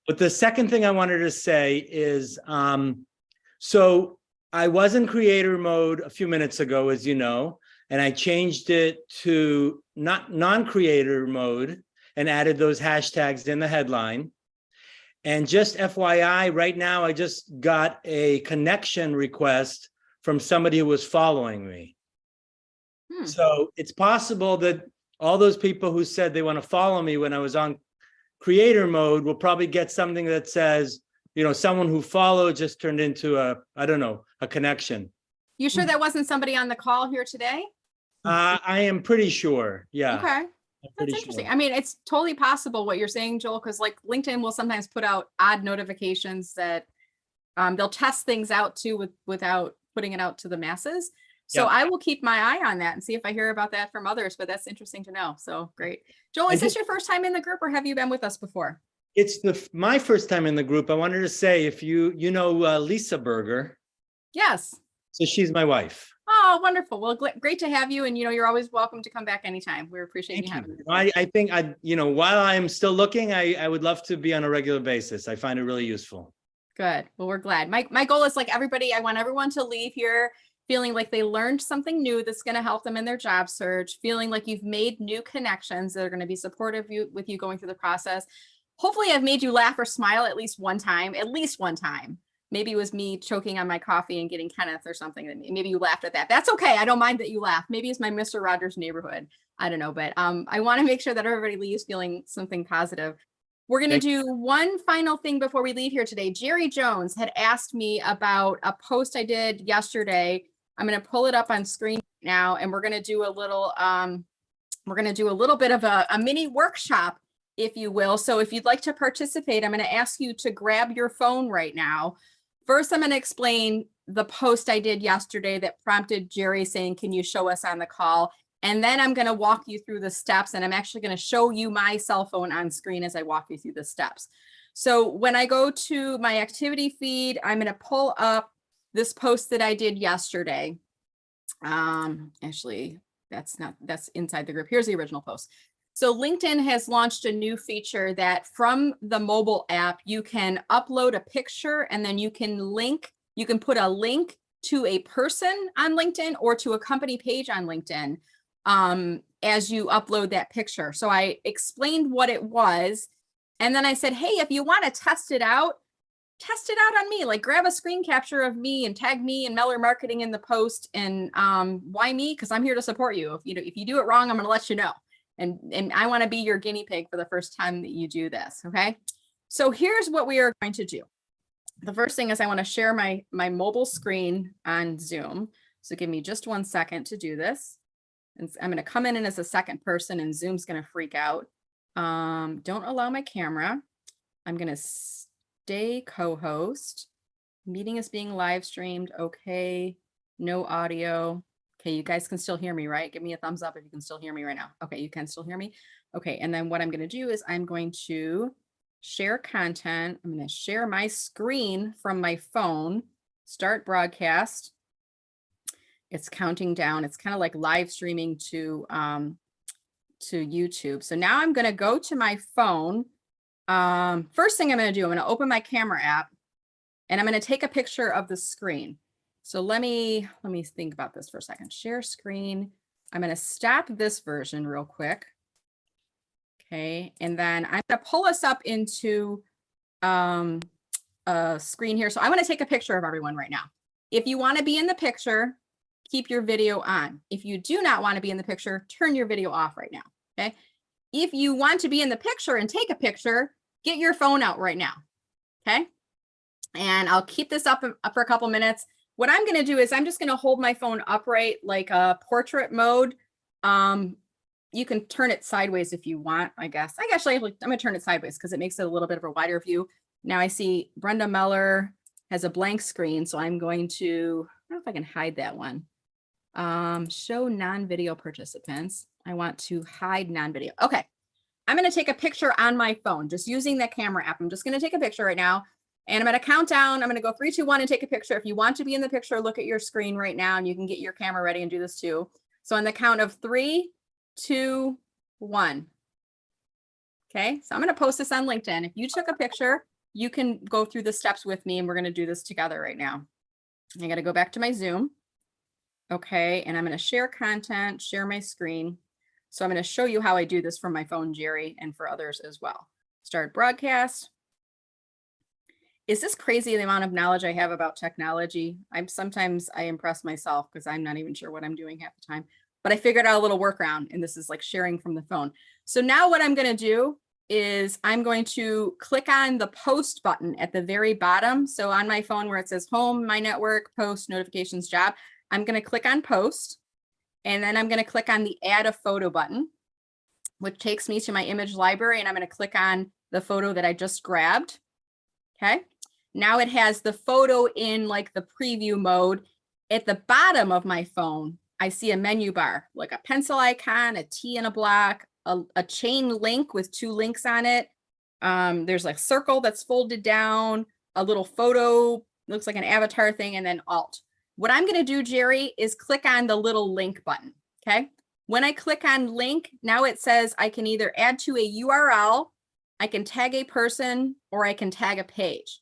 Speaker 13: But the second thing I wanted to say is, so I was in creator mode a few minutes ago, as you know, and I changed it to non-creator mode and added those hashtags in the headline. And just FYI, right now, I just got a connection request from somebody who was following me. So it's possible that all those people who said they want to follow me when I was on creator mode will probably get something that says, you know, someone who followed just turned into I don't know, a connection.
Speaker 3: You sure that wasn't somebody on the call here today?
Speaker 13: I am pretty sure. Yeah.
Speaker 3: Okay. That's interesting. I mean, it's totally possible what you're saying, Joel, because like LinkedIn will sometimes put out odd notifications that they'll test things out too without putting it out to the masses. So I will keep my eye on that and see if I hear about that from others, but that's interesting to know. So great. Joel, is this your first time in the group or have you been with us before?
Speaker 13: It's my first time in the group. I wanted to say, if you know Lisa Berger.
Speaker 3: Yes.
Speaker 13: So she's my wife.
Speaker 3: Oh, wonderful. Well, great to have you. And, you know, you're always welcome to come back anytime. We appreciate you having us.
Speaker 13: I think while I'm still looking, I would love to be on a regular basis. I find it really useful.
Speaker 3: Good. Well, we're glad. My goal is like everybody, I want everyone to leave here feeling like they learned something new that's going to help them in their job search, feeling like you've made new connections that are going to be supportive with you going through the process. Hopefully I've made you laugh or smile at least one time. Maybe it was me choking on my coffee and getting Kenneth or something. Maybe you laughed at that. That's okay. I don't mind that you laugh. Maybe it's my Mr. Rogers neighborhood. I don't know, but I want to make sure that everybody leaves feeling something positive. We're going to do one final thing before we leave here today. Jerry Jones had asked me about a post I did yesterday. I'm going to pull it up on screen now, and we're going to do a little bit of a mini workshop, if you will. So if you'd like to participate, I'm going to ask you to grab your phone right now. First, I'm going to explain the post I did yesterday that prompted Jerry saying, can you show us on the call? And then I'm going to walk you through the steps, and I'm actually going to show you my cell phone on screen as I walk you through the steps. So when I go to my activity feed, I'm going to pull up this post that I did yesterday. Actually, that's inside the group. Here's the original post. So LinkedIn has launched a new feature that from the mobile app, you can upload a picture and then you can put a link to a person on LinkedIn or to a company page on LinkedIn as you upload that picture. So I explained what it was. And then I said, hey, if you want to test it out on me, like grab a screen capture of me and tag me and Meller Marketing in the post. And why me? Because I'm here to support you. If you do it wrong, I'm going to let you know. And I want to be your guinea pig for the first time that you do this. Okay. So here's what we are going to do. The first thing is I want to share my mobile screen on Zoom. So give me just 1 second to do this. And I'm going to come in as a second person and Zoom's going to freak out. Don't allow my camera. I'm going to stay co-host. Meeting is being live streamed. Okay. No audio. Okay, you guys can still hear me, right? Give me a thumbs up if you can still hear me right now. Okay, you can still hear me. Okay, and then what I'm going to do is I'm going to share content. I'm going to share my screen from my phone, start broadcast. It's counting down. It's kind of like live streaming to YouTube. So now I'm going to go to my phone. First thing I'm going to do, I'm going to open my camera app and I'm going to take a picture of the screen. So let me think about this for a second. Share screen. I'm going to stop this version real quick. Okay. And then I'm going to pull us up into a screen here. So I want to take a picture of everyone right now. If you want to be in the picture, keep your video on. If you do not want to be in the picture, turn your video off right now. Okay. If you want to be in the picture and take a picture, get your phone out right now. Okay. And I'll keep this up for a couple minutes. What I'm going to do is I'm just going to hold my phone upright like a portrait mode. You can turn it sideways if you want, I guess. I'm going to turn it sideways because it makes it a little bit of a wider view. Now I see Brenda Meller has a blank screen. So I'm going to, I don't know if I can hide that one. Show non-video participants. I want to hide non-video. Okay. I'm going to take a picture on my phone, just using the camera app. I'm just going to take a picture right now. And I'm going to count down. I'm going to go 3, 2, 1 and take a picture. If you want to be in the picture, look at your screen right now and you can get your camera ready and do this too. So on the count of 3, 2, 1. Okay. So I'm going to post this on LinkedIn. If you took a picture, you can go through the steps with me and we're going to do this together right now. I got to go back to my Zoom. Okay. And I'm going to share content, share my screen. So I'm going to show you how I do this from my phone, Jerry, and for others as well. Start broadcast. Is this crazy, the amount of knowledge I have about technology? Sometimes I impress myself because I'm not even sure what I'm doing half the time, but I figured out a little workaround and this is like sharing from the phone. So now what I'm going to do is I'm going to click on the post button at the very bottom. So on my phone where it says home, my network, post, notifications, job, I'm going to click on post and then I'm going to click on the add a photo button, which takes me to my image library. And I'm going to click on the photo that I just grabbed. Okay. Now it has the photo in like the preview mode. At the bottom of my phone, I see a menu bar, like a pencil icon, a T and a block, a chain link with 2 links on it. There's like circle that's folded down, a little photo, looks like an avatar thing, and then alt. What I'm going to do, Jerry, is click on the little link button. Okay. When I click on link, now it says I can either add to a URL, I can tag a person, or I can tag a page.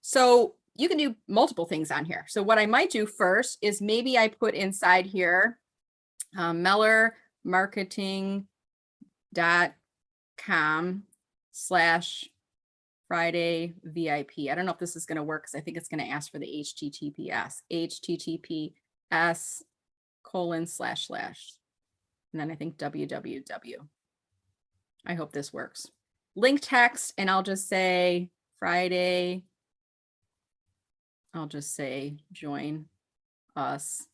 Speaker 3: So you can do multiple things on here. So what I might do first is maybe I put inside here, mellermarketing.com/Friday VIP. I don't know if this is going to work because I think it's going to ask for the https:// and then I think www. I hope this works. Link text, and I'll just say Friday. I'll just say join us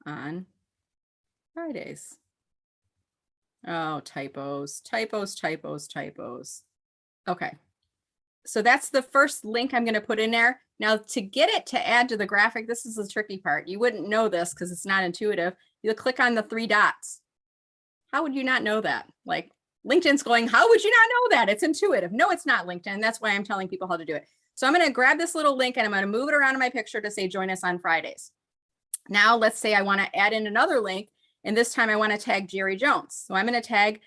Speaker 3: on Fridays. Oh, typos. Okay. So that's the first link I'm going to put in there. Now to get it to add to the graphic, this is the tricky part. You wouldn't know this because it's not intuitive. You'll click on the 3 dots. How would you not know that? Like LinkedIn's going, how would you not know that? It's intuitive. No, it's not LinkedIn. That's why I'm telling people how to do it. So I'm going to grab this little link and I'm going to move it around in my picture to say, join us on Fridays. Now, let's say I want to add in another link. And this time I want to tag Jerry Jones. So I'm going to tag,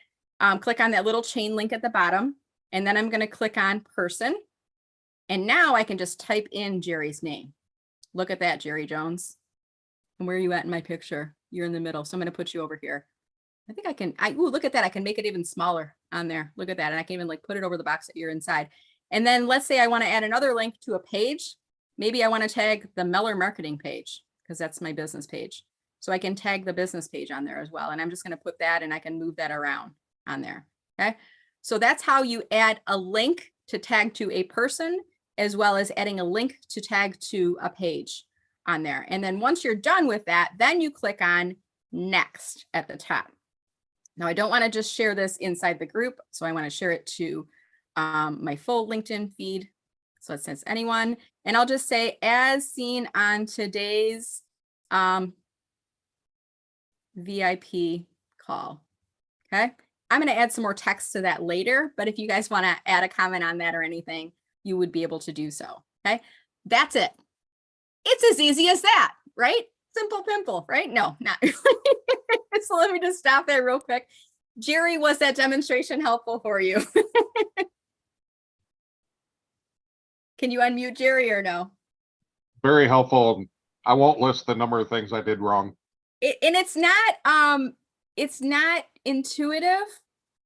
Speaker 3: click on that little chain link at the bottom. And then I'm going to click on person. And now I can just type in Jerry's name. Look at that, Jerry Jones. And where are you at in my picture? You're in the middle. So I'm going to put you over here. I think I can, ooh, look at that. I can make it even smaller on there. Look at that. And I can even like put it over the box that you're inside. And then let's say I want to add another link to a page. Maybe I want to tag the Meller marketing page because that's my business page. So I can tag the business page on there as well. And I'm just going to put that and I can move that around on there. Okay. So that's how you add a link to tag to a person, as well as adding a link to tag to a page on there. And then once you're done with that, then you click on next at the top. Now I don't want to just share this inside the group. So I want to share it to my full LinkedIn feed. So it says anyone, and I'll just say as seen on today's VIP call. Okay. I'm going to add some more text to that later, but if you guys want to add a comment on that or anything, you would be able to do so. Okay. That's it. It's as easy as that, right? simple pimple, right? No, not. So let me just stop there real quick. Jerry, was that demonstration helpful for you? Can you unmute Jerry or no?
Speaker 6: Very helpful. I won't list the number of things I did wrong.
Speaker 3: And it's not intuitive,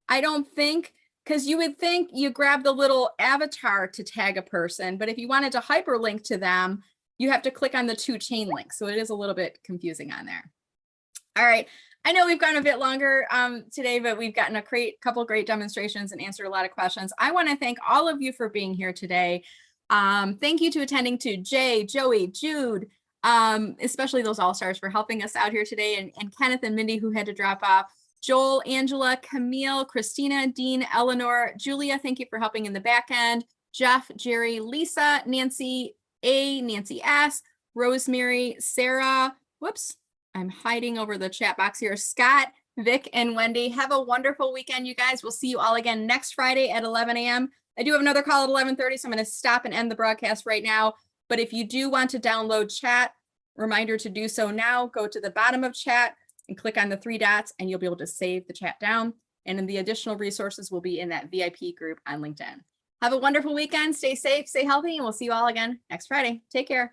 Speaker 3: I don't think, because you would think you grab the little avatar to tag a person, but if you wanted to hyperlink to them, you have to click on the 2 chain links. So it is a little bit confusing on there. All right. I know we've gone a bit longer today, but we've gotten a couple great demonstrations and answered a lot of questions. I want to thank all of you for being here today. Thank you to attending to Jay, Joey, Jude, especially those all-stars for helping us out here today, and Kenneth and Mindy who had to drop off. Joel, Angela, Camille, Christina, Dean, Eleanor, Julia, thank you for helping in the back end. Jeff, Jerry, Lisa, Nancy A, Nancy S, Rosemary, Sarah, whoops, I'm hiding over the chat box here, Scott, Vic, and Wendy. Have a wonderful weekend, you guys. We'll see you all again next Friday at 11 a.m. I do have another call at 11:30, so I'm going to stop and end the broadcast right now. But if you do want to download chat, reminder to do so now. Go to the bottom of chat and click on the 3 dots, and you'll be able to save the chat down. And then the additional resources will be in that VIP group on LinkedIn. Have a wonderful weekend. Stay safe, stay healthy, and we'll see you all again next Friday. Take care.